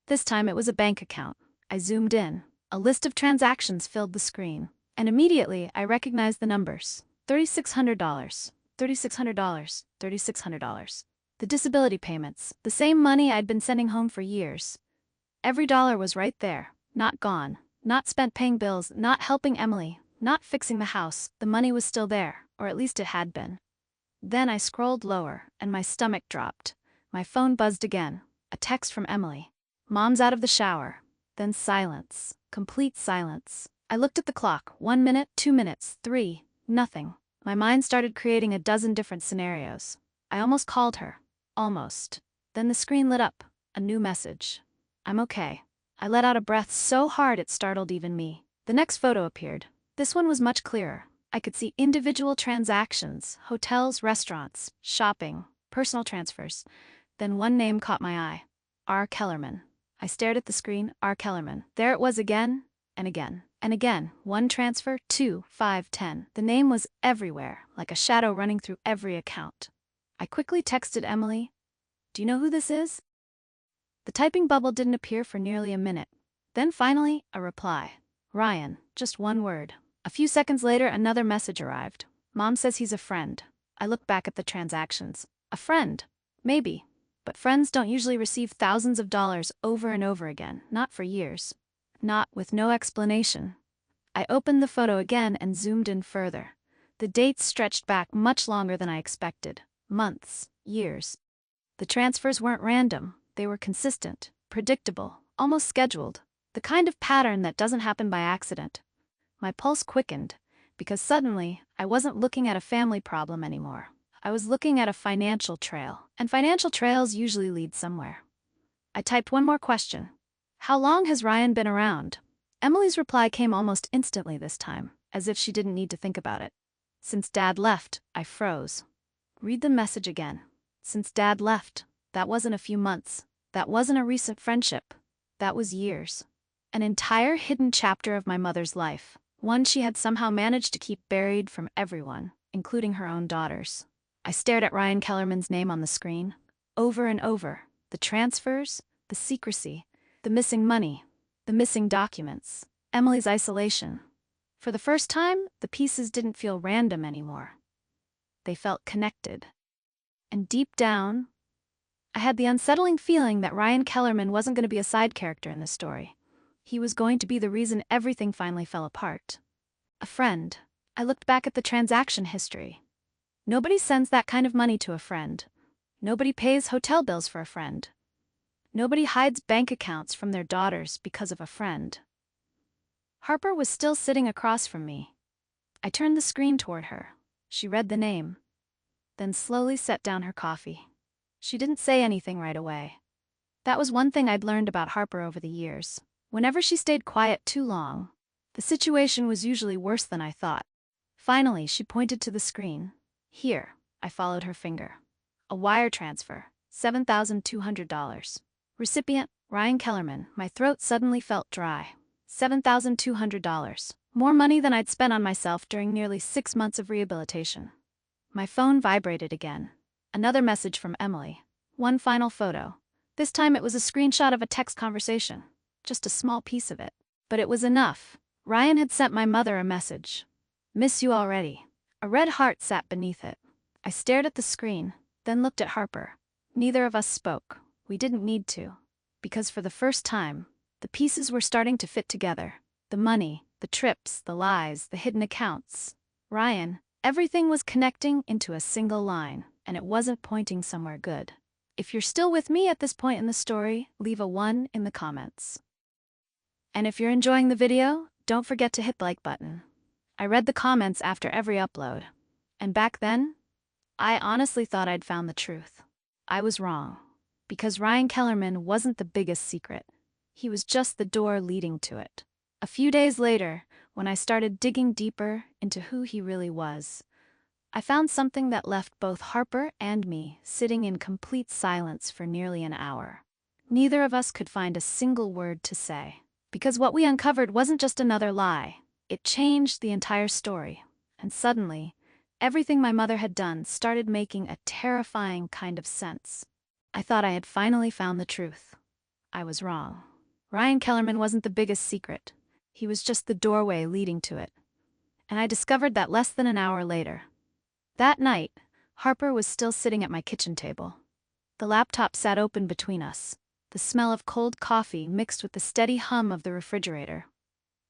This time it was a bank account. I zoomed in. A list of transactions filled the screen, and immediately I recognized the numbers. $3,600, $3,600, $3,600. The disability payments, the same money I'd been sending home for years. Every dollar was right there, not gone, not spent paying bills, not helping Emily, not fixing the house. The money was still there, or at least it had been. Then I scrolled lower, and my stomach dropped. My phone buzzed again. A text from Emily. "Mom's out of the shower." Then silence. Complete silence. I looked at the clock. 1 minute, 2 minutes, 3. Nothing. My mind started creating a dozen different scenarios. I almost called her. Almost. Then the screen lit up. A new message. "I'm okay." I let out a breath so hard it startled even me. The next photo appeared. This one was much clearer. I could see individual transactions, hotels, restaurants, shopping, personal transfers. Then one name caught my eye. R. Kellerman. I stared at the screen. R. Kellerman. There it was again, and again, and again. 1 transfer, 2, 5, 10. The name was everywhere, like a shadow running through every account. I quickly texted Emily. "Do you know who this is?" The typing bubble didn't appear for nearly a minute. Then finally, a reply. "Ryan," just one word. A few seconds later, another message arrived. "Mom says he's a friend." I looked back at the transactions. A friend? Maybe. But friends don't usually receive thousands of dollars over and over again, not for years. Not with no explanation. I opened the photo again and zoomed in further. The dates stretched back much longer than I expected. Months, years. The transfers weren't random. They were consistent, predictable, almost scheduled. The kind of pattern that doesn't happen by accident. My pulse quickened, because suddenly, I wasn't looking at a family problem anymore. I was looking at a financial trail, and financial trails usually lead somewhere. I typed one more question. "How long has Ryan been around?" Emily's reply came almost instantly this time, as if she didn't need to think about it. "Since Dad left." I froze. "Read the message again." Since Dad left, that wasn't a few months. That wasn't a recent friendship. That was years. An entire hidden chapter of my mother's life. One she had somehow managed to keep buried from everyone, including her own daughters. I stared at Ryan Kellerman's name on the screen. Over and over. The transfers, the secrecy, the missing money, the missing documents, Emily's isolation. For the first time, the pieces didn't feel random anymore. They felt connected. And deep down, I had the unsettling feeling that Ryan Kellerman wasn't going to be a side character in this story. He was going to be the reason everything finally fell apart. A friend. I looked back at the transaction history. Nobody sends that kind of money to a friend. Nobody pays hotel bills for a friend. Nobody hides bank accounts from their daughters because of a friend. Harper was still sitting across from me. I turned the screen toward her. She read the name, then slowly set down her coffee. She didn't say anything right away. That was one thing I'd learned about Harper over the years. Whenever she stayed quiet too long, the situation was usually worse than I thought. Finally, she pointed to the screen. Here, I followed her finger. A wire transfer, $7,200. Recipient, Ryan Kellerman. My throat suddenly felt dry. $7,200. More money than I'd spent on myself during nearly 6 months of rehabilitation. My phone vibrated again. Another message from Emily. One final photo. This time it was a screenshot of a text conversation. Just a small piece of it. But it was enough. Ryan had sent my mother a message. Miss you already. A red heart sat beneath it. I stared at the screen, then looked at Harper. Neither of us spoke. We didn't need to. Because for the first time, the pieces were starting to fit together. The money, the trips, the lies, the hidden accounts. Ryan, everything was connecting into a single line, and it wasn't pointing somewhere good. If you're still with me at this point in the story, leave a 1 in the comments. And if you're enjoying the video, don't forget to hit the like button. I read the comments after every upload. And back then, I honestly thought I'd found the truth. I was wrong. Because Ryan Kellerman wasn't the biggest secret. He was just the door leading to it. A few days later, when I started digging deeper into who he really was, I found something that left both Harper and me sitting in complete silence for nearly an hour. Neither of us could find a single word to say. Because what we uncovered wasn't just another lie. It changed the entire story. And suddenly, everything my mother had done started making a terrifying kind of sense. I thought I had finally found the truth. I was wrong. Ryan Kellerman wasn't the biggest secret. He was just the doorway leading to it. And I discovered that less than an hour later. That night, Harper was still sitting at my kitchen table. The laptop sat open between us, the smell of cold coffee mixed with the steady hum of the refrigerator.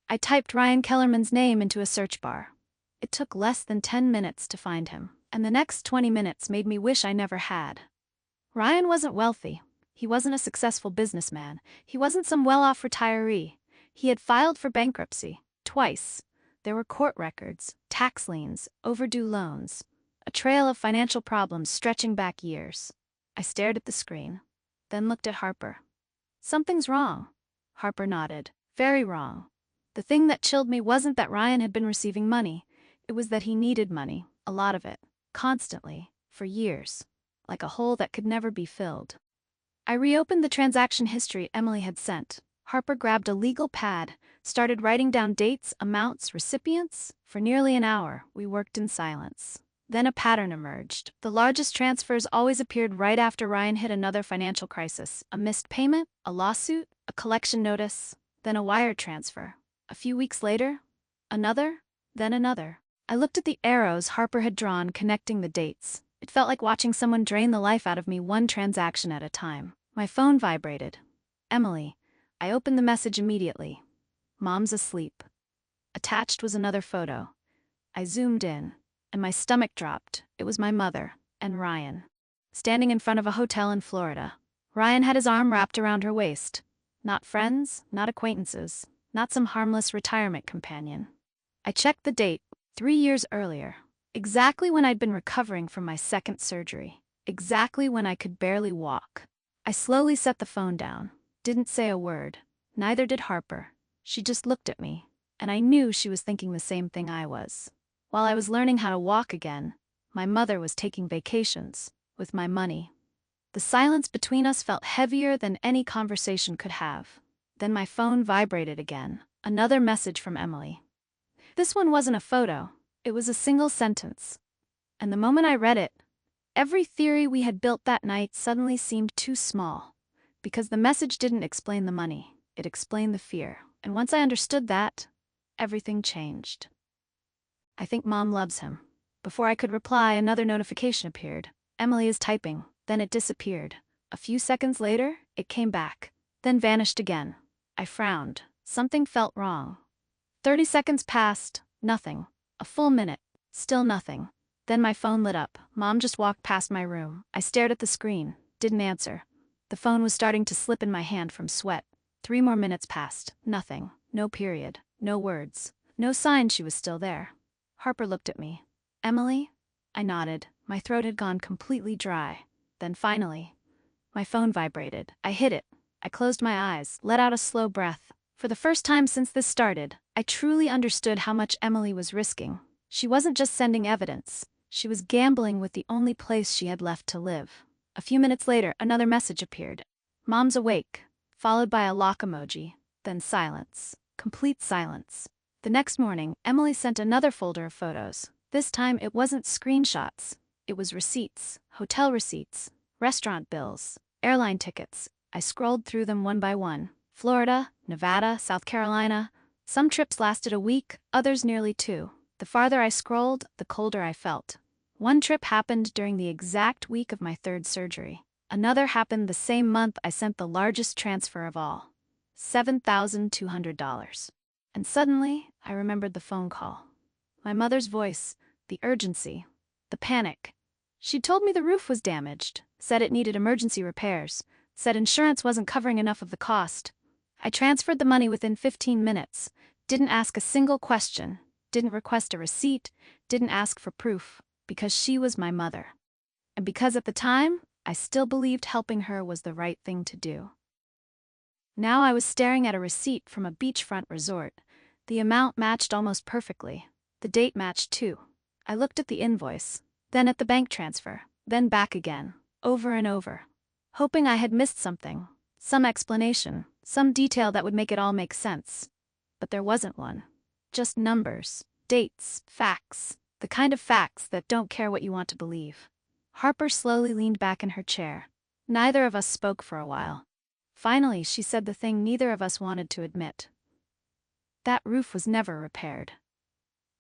I typed Ryan Kellerman's name into a search bar. It took less than 10 minutes to find him, and the next 20 minutes made me wish I never had. Ryan wasn't wealthy. He wasn't a successful businessman. He wasn't some well-off retiree. He had filed for bankruptcy, twice. There were court records, tax liens, overdue loans, a trail of financial problems stretching back years. I stared at the screen, then looked at Harper. Something's wrong. Harper nodded. Very wrong. The thing that chilled me wasn't that Ryan had been receiving money. It was that he needed money, a lot of it, constantly, for years, like a hole that could never be filled. I reopened the transaction history Emily had sent. Harper grabbed a legal pad, started writing down dates, amounts, recipients. For nearly an hour, we worked in silence. Then a pattern emerged. The largest transfers always appeared right after Ryan hit another financial crisis. A missed payment, a lawsuit, a collection notice, then a wire transfer. A few weeks later, another, then another. I looked at the arrows Harper had drawn connecting the dates. It felt like watching someone drain the life out of me one transaction at a time. My phone vibrated. Emily. I opened the message immediately. Mom's asleep. Attached was another photo. I zoomed in, and my stomach dropped. It was my mother, and Ryan. Standing in front of a hotel in Florida. Ryan had his arm wrapped around her waist. Not friends, not acquaintances, not some harmless retirement companion. I checked the date, 3 years earlier. Exactly when I'd been recovering from my second surgery. Exactly when I could barely walk. I slowly set the phone down. Didn't say a word. Neither did Harper. She just looked at me, and I knew she was thinking the same thing I was. While I was learning how to walk again, my mother was taking vacations. with my money. The silence between us felt heavier than any conversation could have. Then my phone vibrated again. Another message from Emily. This one wasn't a photo. It was a single sentence. And the moment I read it, every theory we had built that night suddenly seemed too small. Because the message didn't explain the money. It explained the fear. And once I understood that, everything changed. I think Mom loves him. Before I could reply, another notification appeared. Emily is typing. Then it disappeared. A few seconds later, it came back. Then vanished again. I frowned. Something felt wrong. 30 seconds passed. Nothing. A full minute. Still nothing. Then my phone lit up. Mom just walked past my room. I stared at the screen. Didn't answer. The phone was starting to slip in my hand from sweat. 3 more minutes passed. Nothing. No period. No words. No sign she was still there. Harper looked at me. Emily? I nodded. My throat had gone completely dry. Then finally, my phone vibrated. I hit it. I closed my eyes, let out a slow breath. For the first time since this started, I truly understood how much Emily was risking. She wasn't just sending evidence. She was gambling with the only place she had left to live. A few minutes later, another message appeared. Mom's awake, followed by a lock emoji, then silence. Complete silence. The next morning, Emily sent another folder of photos. This time it wasn't screenshots. It was receipts, hotel receipts, restaurant bills, airline tickets. I scrolled through them one by one. Florida, Nevada, South Carolina. Some trips lasted a week, others nearly 2. The farther I scrolled, the colder I felt. One trip happened during the exact week of my 3rd surgery. Another happened the same month I sent the largest transfer of all. $7,200. And suddenly, I remembered the phone call. My mother's voice, the urgency, the panic. She'd told me the roof was damaged, said it needed emergency repairs, said insurance wasn't covering enough of the cost. I transferred the money within 15 minutes, didn't ask a single question, didn't request a receipt, didn't ask for proof, because she was my mother. And because at the time, I still believed helping her was the right thing to do. Now I was staring at a receipt from a beachfront resort. The amount matched almost perfectly. The date matched too. I looked at the invoice, then at the bank transfer, then back again, over and over, hoping I had missed something, some explanation, some detail that would make it all make sense. But there wasn't one. Just numbers, dates, facts, the kind of facts that don't care what you want to believe. Harper slowly leaned back in her chair. Neither of us spoke for a while. Finally, she said the thing neither of us wanted to admit. That roof was never repaired.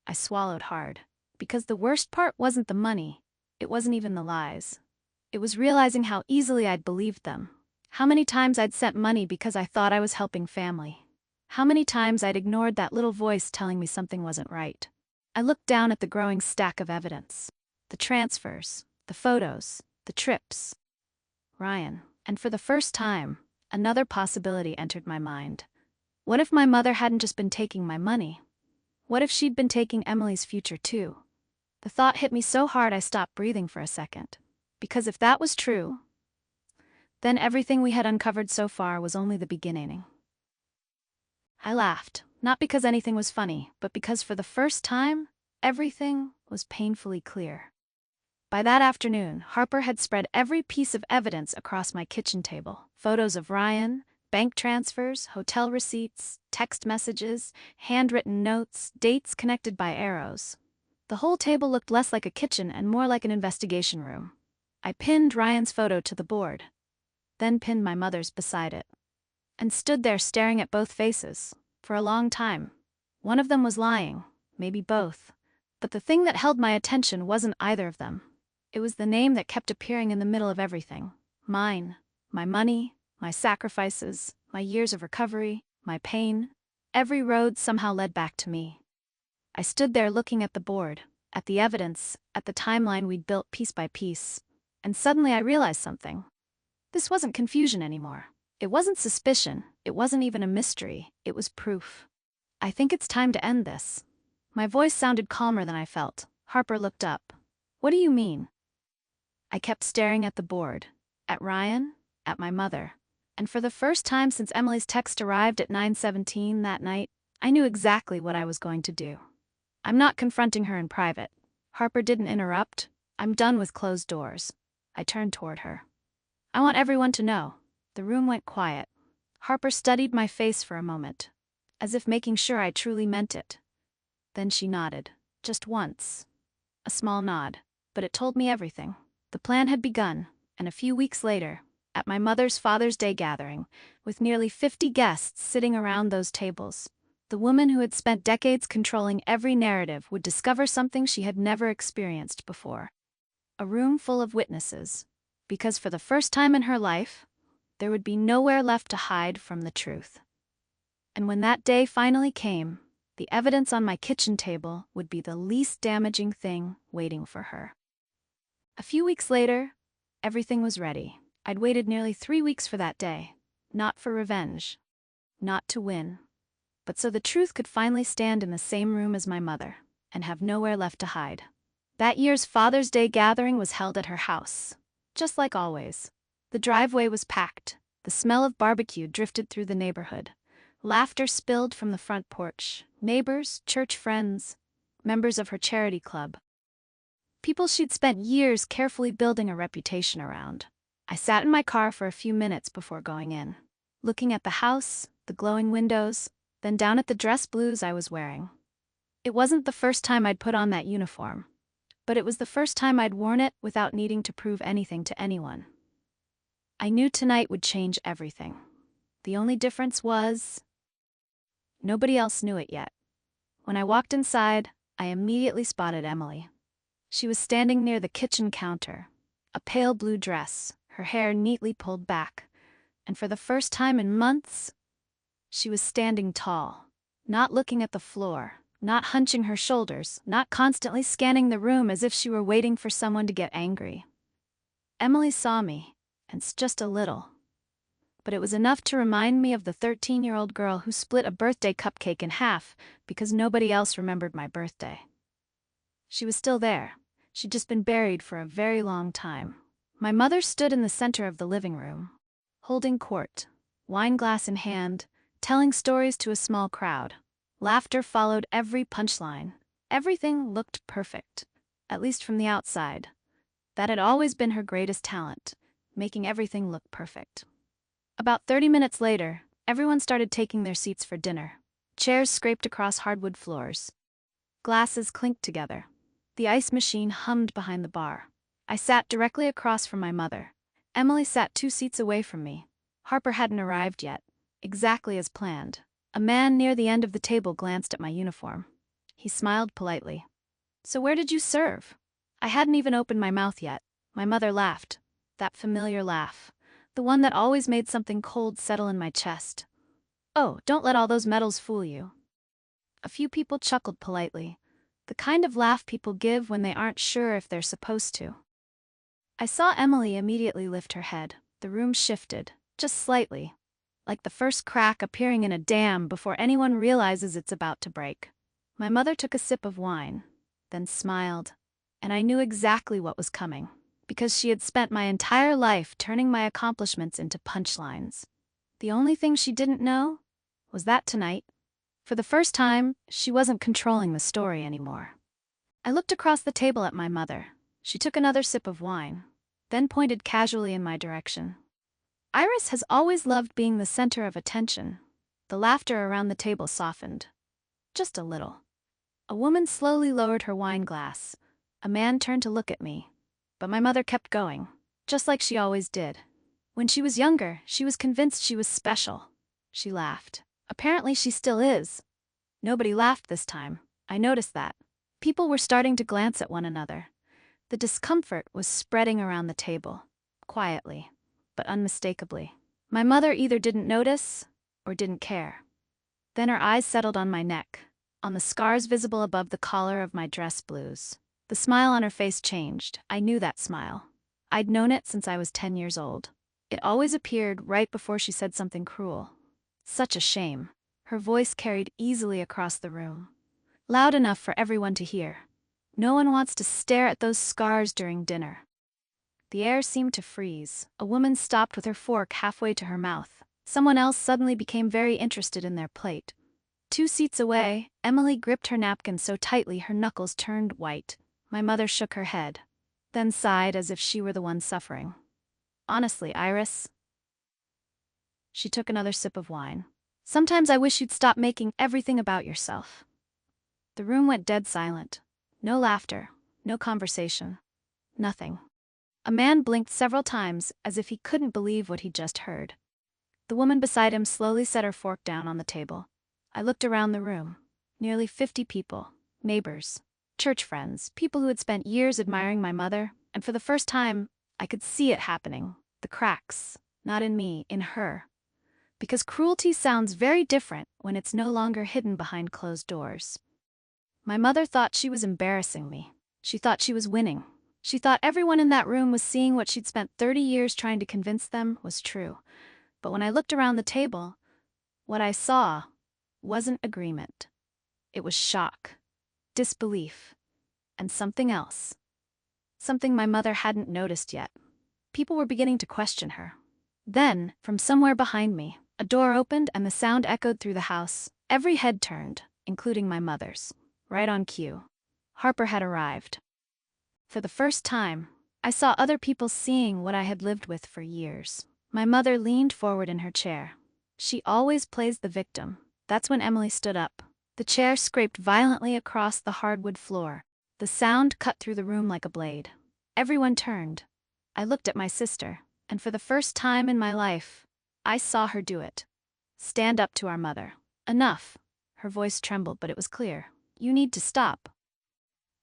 I swallowed hard, because the worst part wasn't the money. It wasn't even the lies. It was realizing how easily I'd believed them. How many times I'd sent money because I thought I was helping family. How many times I'd ignored that little voice telling me something wasn't right. I looked down at the growing stack of evidence. The transfers, the photos, the trips. Ryan. And for the first time, another possibility entered my mind. What if my mother hadn't just been taking my money? What if she'd been taking Emily's future too? The thought hit me so hard I stopped breathing for a second. Because if that was true, then everything we had uncovered so far was only the beginning. I laughed, not because anything was funny, but because for the first time, everything was painfully clear. By that afternoon, Harper had spread every piece of evidence across my kitchen table. Photos of Ryan, bank transfers, hotel receipts, text messages, handwritten notes, dates connected by arrows. The whole table looked less like a kitchen and more like an investigation room. I pinned Ryan's photo to the board, then pinned my mother's beside it, and stood there staring at both faces, for a long time. One of them was lying, maybe both. But the thing that held my attention wasn't either of them. It was the name that kept appearing in the middle of everything. Mine, my money, my sacrifices, my years of recovery, my pain. Every road somehow led back to me. I stood there looking at the board, at the evidence, at the timeline we'd built piece by piece. And suddenly I realized something. This wasn't confusion anymore. It wasn't suspicion. It wasn't even a mystery. It was proof. I think it's time to end this. My voice sounded calmer than I felt. Harper looked up. What do you mean? I kept staring at the board, at Ryan, at my mother. And for the first time since Emily's text arrived at 9:17 that night, I knew exactly what I was going to do. I'm not confronting her in private. Harper didn't interrupt. I'm done with closed doors. I turned toward her. "I want everyone to know." The room went quiet. Harper studied my face for a moment, as if making sure I truly meant it. Then she nodded. Just once. A small nod. But it told me everything. The plan had begun, and a few weeks later, at my mother's Father's Day gathering, with nearly 50 guests sitting around those tables, the woman who had spent decades controlling every narrative would discover something she had never experienced before. A room full of witnesses, because for the first time in her life, there would be nowhere left to hide from the truth. And when that day finally came, the evidence on my kitchen table would be the least damaging thing waiting for her. A few weeks later, everything was ready. I'd waited nearly 3 weeks for that day. Not for revenge. Not to win. But so the truth could finally stand in the same room as my mother, and have nowhere left to hide. That year's Father's Day gathering was held at her house. Just like always. The driveway was packed. The smell of barbecue drifted through the neighborhood. Laughter spilled from the front porch. Neighbors, church friends, members of her charity club. People she'd spent years carefully building a reputation around. I sat in my car for a few minutes before going in, looking at the house, the glowing windows, then down at the dress blues I was wearing. It wasn't the first time I'd put on that uniform, but it was the first time I'd worn it without needing to prove anything to anyone. I knew tonight would change everything. The only difference was, nobody else knew it yet. When I walked inside, I immediately spotted Emily. She was standing near the kitchen counter, a pale blue dress, her hair neatly pulled back, and for the first time in months, she was standing tall, not looking at the floor, not hunching her shoulders, not constantly scanning the room as if she were waiting for someone to get angry. Emily saw me, and just a little. But it was enough to remind me of the 13-year-old girl who split a birthday cupcake in half because nobody else remembered my birthday. She was still there. She'd just been buried for a very long time. My mother stood in the center of the living room, holding court, wine glass in hand, telling stories to a small crowd. Laughter followed every punchline. Everything looked perfect, at least from the outside. That had always been her greatest talent, making everything look perfect. About 30 minutes later, everyone started taking their seats for dinner. Chairs scraped across hardwood floors. Glasses clinked together. The ice machine hummed behind the bar. I sat directly across from my mother. Emily sat 2 seats away from me. Harper hadn't arrived yet. Exactly as planned. A man near the end of the table glanced at my uniform. He smiled politely. "So where did you serve?" I hadn't even opened my mouth yet. My mother laughed. That familiar laugh. The one that always made something cold settle in my chest. "Oh, don't let all those medals fool you." A few people chuckled politely. The kind of laugh people give when they aren't sure if they're supposed to. I saw Emily immediately lift her head. The room shifted, just slightly, like the first crack appearing in a dam before anyone realizes it's about to break. My mother took a sip of wine, then smiled, and I knew exactly what was coming, because she had spent my entire life turning my accomplishments into punchlines. The only thing she didn't know was that tonight, for the first time, she wasn't controlling the story anymore. I looked across the table at my mother. She took another sip of wine, then pointed casually in my direction. Iris has always loved being the center of attention. The laughter around the table softened. Just a little. A woman slowly lowered her wine glass. A man turned to look at me. But my mother kept going, just like she always did. When she was younger, she was convinced she was special. She laughed. Apparently she still is. Nobody laughed this time. I noticed that. People were starting to glance at one another. The discomfort was spreading around the table, quietly, but unmistakably. My mother either didn't notice or didn't care. Then her eyes settled on my neck, on the scars visible above the collar of my dress blues. The smile on her face changed. I knew that smile. I'd known it since I was 10 years old. It always appeared right before she said something cruel. Such a shame. Her voice carried easily across the room, loud enough for everyone to hear. No one wants to stare at those scars during dinner. The air seemed to freeze. A woman stopped with her fork halfway to her mouth. Someone else suddenly became very interested in their plate. 2 seats away, Emily gripped her napkin so tightly her knuckles turned white. My mother shook her head. then sighed as if she were the one suffering. Honestly, Iris. She took another sip of wine. Sometimes I wish you'd stop making everything about yourself. The room went dead silent. No laughter, no conversation. Nothing. A man blinked several times as if he couldn't believe what he'd just heard. The woman beside him slowly set her fork down on the table. I looked around the room. Nearly 50 people. Neighbors. Church friends. People who had spent years admiring my mother, and for the first time, I could see it happening. The cracks. Not in me, in her. Because cruelty sounds very different when it's no longer hidden behind closed doors. My mother thought she was embarrassing me. She thought she was winning. She thought everyone in that room was seeing what she'd spent 30 years trying to convince them was true. But when I looked around the table, what I saw wasn't agreement. It was shock, disbelief, and something else. Something my mother hadn't noticed yet. People were beginning to question her. Then, from somewhere behind me, a door opened and the sound echoed through the house. Every head turned, including my mother's. Right on cue. Harper had arrived. For the first time, I saw other people seeing what I had lived with for years. My mother leaned forward in her chair. She always plays the victim. That's when Emily stood up. The chair scraped violently across the hardwood floor. The sound cut through the room like a blade. Everyone turned. I looked at my sister, and for the first time in my life, I saw her do it. Stand up to our mother. Enough. Her voice trembled, but it was clear. You need to stop.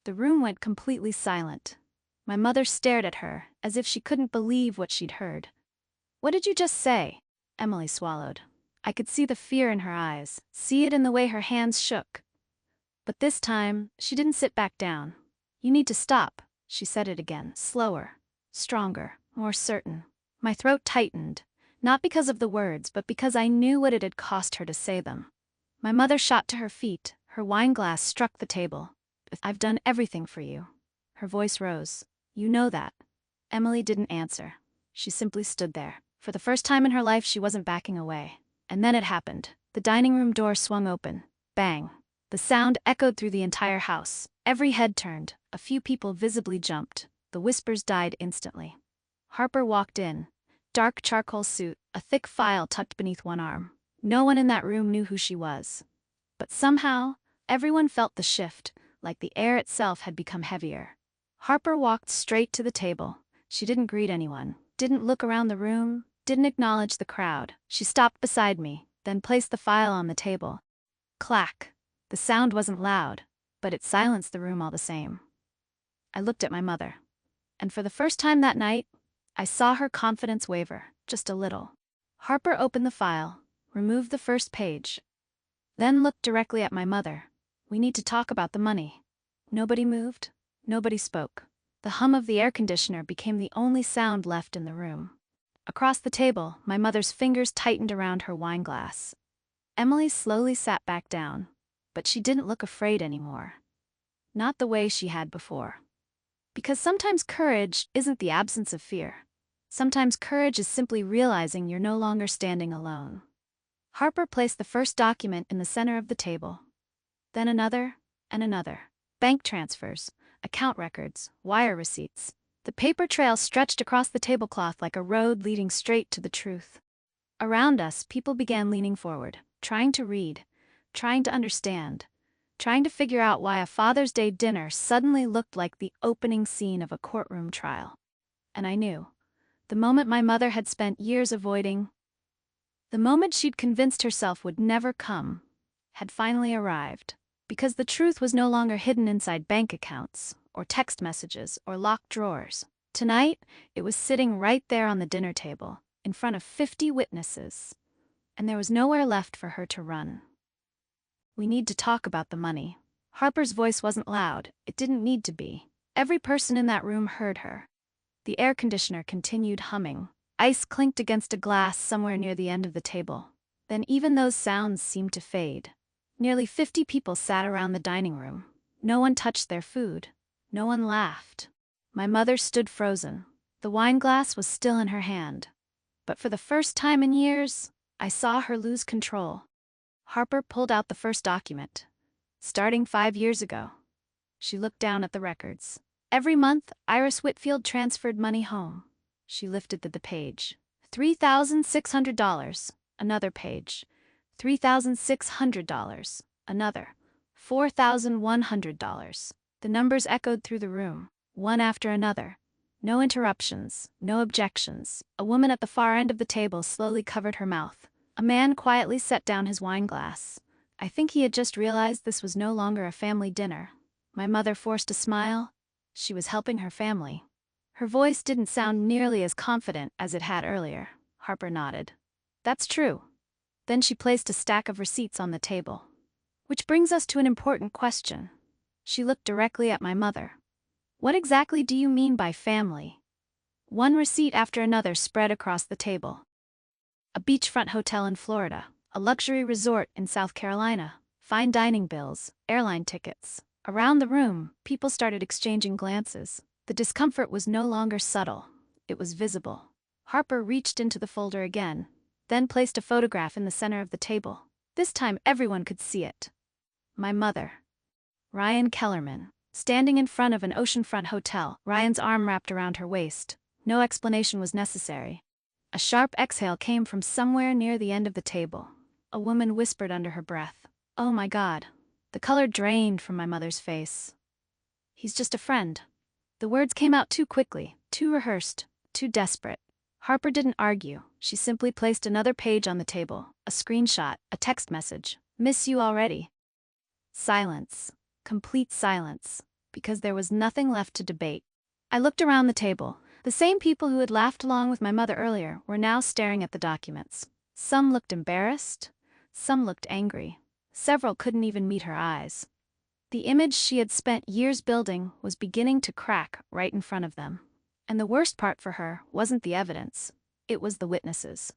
The room went completely silent. My mother stared at her, as if she couldn't believe what she'd heard. What did you just say? Emily swallowed. I could see the fear in her eyes, see it in the way her hands shook. But this time, she didn't sit back down. You need to stop, she said it again, slower, stronger, more certain. My throat tightened, not because of the words, but because I knew what it had cost her to say them. My mother shot to her feet, her wine glass struck the table. I've done everything for you. Her voice rose. You know that. Emily didn't answer. She simply stood there. For the first time in her life, she wasn't backing away. And then it happened. The dining room door swung open. Bang. The sound echoed through the entire house. Every head turned. A few people visibly jumped. The whispers died instantly. Harper walked in. Dark charcoal suit, a thick file tucked beneath one arm. No one in that room knew who she was. But somehow, everyone felt the shift, like the air itself had become heavier. Harper walked straight to the table. She didn't greet anyone, didn't look around the room, didn't acknowledge the crowd. She stopped beside me, then placed the file on the table. Clack. The sound wasn't loud, but it silenced the room all the same. I looked at my mother. And for the first time that night, I saw her confidence waver, just a little. Harper opened the file, removed the first page, then looked directly at my mother. We need to talk about the money. Nobody moved. Nobody spoke. The hum of the air conditioner became the only sound left in the room. Across the table, my mother's fingers tightened around her wine glass. Emily slowly sat back down, but she didn't look afraid anymore. Not the way she had before. Because sometimes courage isn't the absence of fear. Sometimes courage is simply realizing you're no longer standing alone. Harper placed the first document in the center of the table. Then another, and another. Bank transfers, account records, wire receipts. The paper trail stretched across the tablecloth like a road leading straight to the truth. Around us, people began leaning forward, trying to read, trying to understand, trying to figure out why a Father's Day dinner suddenly looked like the opening scene of a courtroom trial. And I knew. The moment my mother had spent years avoiding, the moment she'd convinced herself would never come, had finally arrived. Because the truth was no longer hidden inside bank accounts, or text messages, or locked drawers. Tonight, it was sitting right there on the dinner table, in front of 50 witnesses. And there was nowhere left for her to run. We need to talk about the money. Harper's voice wasn't loud. It didn't need to be. Every person in that room heard her. The air conditioner continued humming. Ice clinked against a glass somewhere near the end of the table. Then even those sounds seemed to fade. Nearly 50 people sat around the dining room. No one touched their food. No one laughed. My mother stood frozen. The wine glass was still in her hand. But for the first time in years, I saw her lose control. Harper pulled out the first document. Starting 5 years ago. She looked down at the records. Every month, Iris Whitfield transferred money home. She lifted the page. $3,600. Another page. $3,600. Another. $4,100. The numbers echoed through the room, one after another. No interruptions, no objections. A woman at the far end of the table slowly covered her mouth. A man quietly set down his wine glass. I think he had just realized this was no longer a family dinner. My mother forced a smile. She was helping her family. Her voice didn't sound nearly as confident as it had earlier. Harper nodded. That's true. Then she placed a stack of receipts on the table. Which brings us to an important question. She looked directly at my mother. What exactly do you mean by family? One receipt after another spread across the table. A beachfront hotel in Florida, a luxury resort in South Carolina, fine dining bills, airline tickets. Around the room, people started exchanging glances. The discomfort was no longer subtle. It was visible. Harper reached into the folder again, then placed a photograph in the center of the table. This time everyone could see it. My mother. Ryan Kellerman, standing in front of an oceanfront hotel, Ryan's arm wrapped around her waist. No explanation was necessary. A sharp exhale came from somewhere near the end of the table. A woman whispered under her breath, "Oh my God." The color drained from my mother's face. "He's just a friend." The words came out too quickly, too rehearsed, too desperate. Harper didn't argue. She simply placed another page on the table, a screenshot, a text message. "Miss you already." Silence. Complete silence. Because there was nothing left to debate. I looked around the table. The same people who had laughed along with my mother earlier were now staring at the documents. Some looked embarrassed. Some looked angry. Several couldn't even meet her eyes. The image she had spent years building was beginning to crack right in front of them. And the worst part for her wasn't the evidence. It was the witnesses.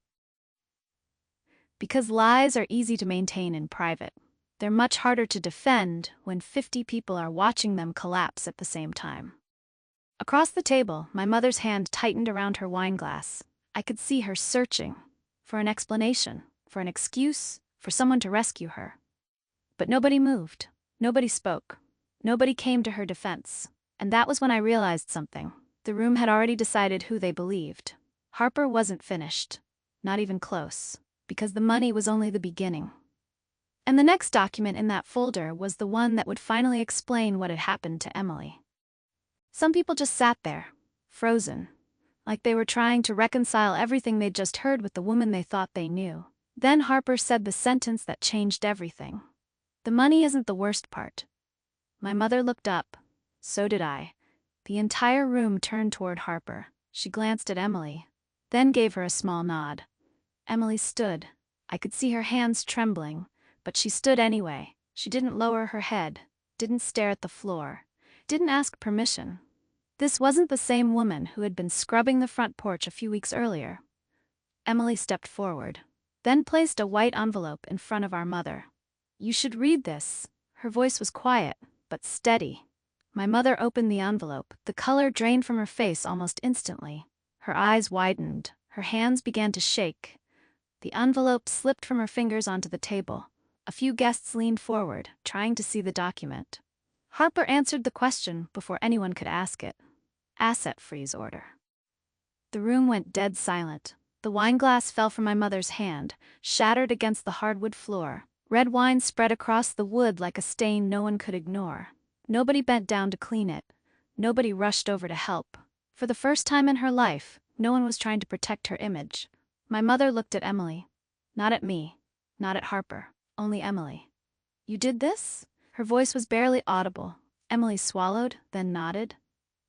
Because lies are easy to maintain in private, they're much harder to defend when 50 people are watching them collapse at the same time. Across the table, my mother's hand tightened around her wine glass. I could see her searching for an explanation, for an excuse, for someone to rescue her. But nobody moved. Nobody spoke. Nobody came to her defense. And that was when I realized something. The room had already decided who they believed. Harper wasn't finished. Not even close. Because the money was only the beginning. And the next document in that folder was the one that would finally explain what had happened to Emily. Some people just sat there, frozen, like they were trying to reconcile everything they'd just heard with the woman they thought they knew. Then Harper said the sentence that changed everything. "The money isn't the worst part." My mother looked up. So did I. The entire room turned toward Harper. She glanced at Emily, then gave her a small nod. Emily stood. I could see her hands trembling, but she stood anyway. She didn't lower her head, didn't stare at the floor, didn't ask permission. This wasn't the same woman who had been scrubbing the front porch a few weeks earlier. Emily stepped forward, then placed a white envelope in front of our mother. "You should read this." Her voice was quiet, but steady. My mother opened the envelope. The color drained from her face almost instantly. Her eyes widened. Her hands began to shake. The envelope slipped from her fingers onto the table. A few guests leaned forward, trying to see the document. Harper answered the question before anyone could ask it. Asset freeze order. The room went dead silent. The wine glass fell from my mother's hand, shattered against the hardwood floor. Red wine spread across the wood like a stain no one could ignore. Nobody bent down to clean it. Nobody rushed over to help. For the first time in her life, no one was trying to protect her image. My mother looked at Emily. Not at me. Not at Harper. Only Emily. "You did this?" Her voice was barely audible. Emily swallowed, then nodded.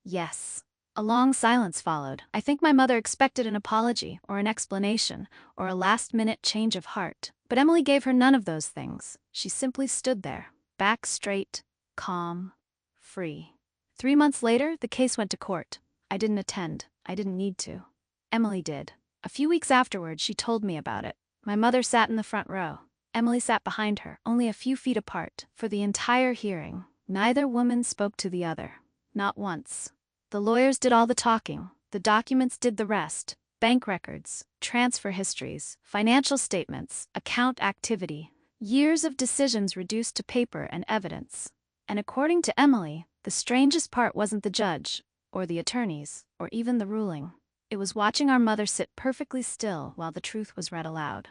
"Yes." A long silence followed. I think my mother expected an apology, or an explanation, or a last-minute change of heart. But Emily gave her none of those things. She simply stood there, back straight, calm, free. 3 months later, the case went to court. I didn't attend. I didn't need to. Emily did. A few weeks afterward, she told me about it. My mother sat in the front row. Emily sat behind her, only a few feet apart. For the entire hearing, neither woman spoke to the other. Not once. The lawyers did all the talking. The documents did the rest. Bank records, transfer histories, financial statements, account activity. Years of decisions reduced to paper and evidence. And according to Emily, The strangest part wasn't the judge, or the attorneys, or even the ruling. It was watching our mother sit perfectly still while the truth was read aloud.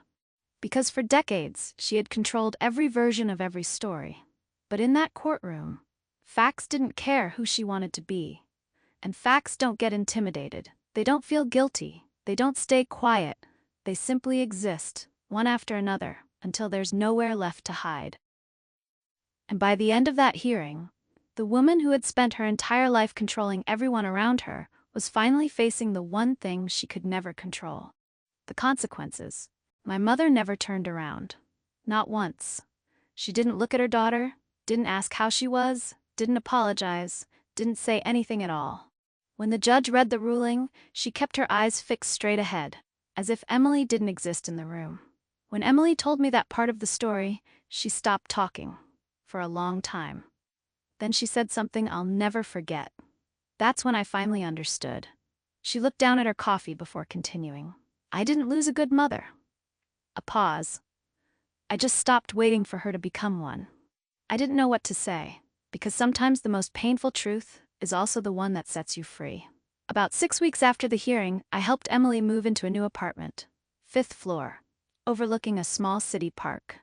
Because for decades, she had controlled every version of every story. But in that courtroom, facts didn't care who she wanted to be. And facts don't get intimidated. They don't feel guilty. They don't stay quiet. They simply exist, one after another, until there's nowhere left to hide. And by the end of that hearing, the woman who had spent her entire life controlling everyone around her was finally facing the one thing she could never control: the consequences. My mother never turned around. Not once. She didn't look at her daughter, didn't ask how she was, didn't apologize, didn't say anything at all. When the judge read the ruling, she kept her eyes fixed straight ahead, as if Emily didn't exist in the room. When Emily told me that part of the story, she stopped talking for a long time. Then she said something I'll never forget. That's when I finally understood. She looked down at her coffee before continuing. I didn't lose a good mother. A pause. I just stopped waiting for her to become one. I didn't know what to say, because sometimes the most painful truth is also the one that sets you free. About 6 weeks after the hearing, I helped Emily move into a new apartment, 5th floor, overlooking a small city park.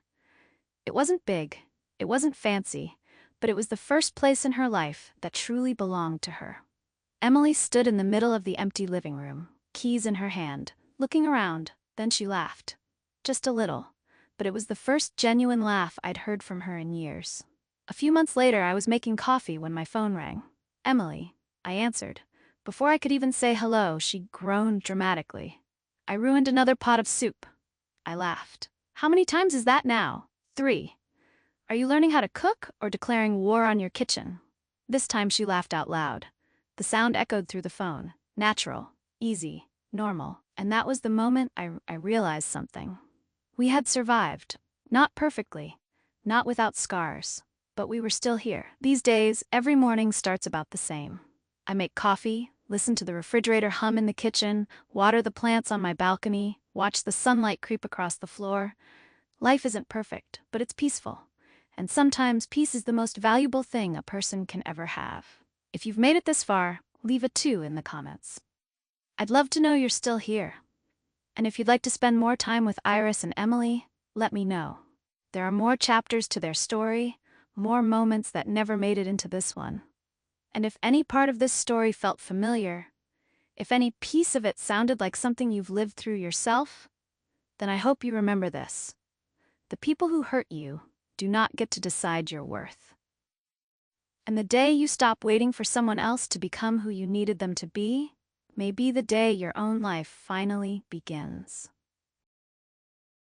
It wasn't big, it wasn't fancy, but it was the first place in her life that truly belonged to her. Emily stood in the middle of the empty living room, keys in her hand, looking around. Then she laughed. Just a little, but it was the first genuine laugh I'd heard from her in years. A few months later, I was making coffee when my phone rang. Emily, I answered. Before I could even say hello, she groaned dramatically. I ruined another pot of soup. I laughed. How many times is that now? 3. Are you learning how to cook or declaring war on your kitchen? This time she laughed out loud. The sound echoed through the phone. Natural, easy, normal. And that was the moment I realized something. We had survived. Not perfectly, not without scars, but we were still here. These days, every morning starts about the same. I make coffee, listen to the refrigerator hum in the kitchen, water the plants on my balcony, watch the sunlight creep across the floor. Life isn't perfect, but it's peaceful. And sometimes peace is the most valuable thing a person can ever have. If you've made it this far, leave a 2 in the comments. I'd love to know you're still here. And if you'd like to spend more time with Iris and Emily, let me know. There are more chapters to their story, more moments that never made it into this one. And if any part of this story felt familiar, if any piece of it sounded like something you've lived through yourself, then I hope you remember this. The people who hurt you do not get to decide your worth. And the day you stop waiting for someone else to become who you needed them to be, may be the day your own life finally begins.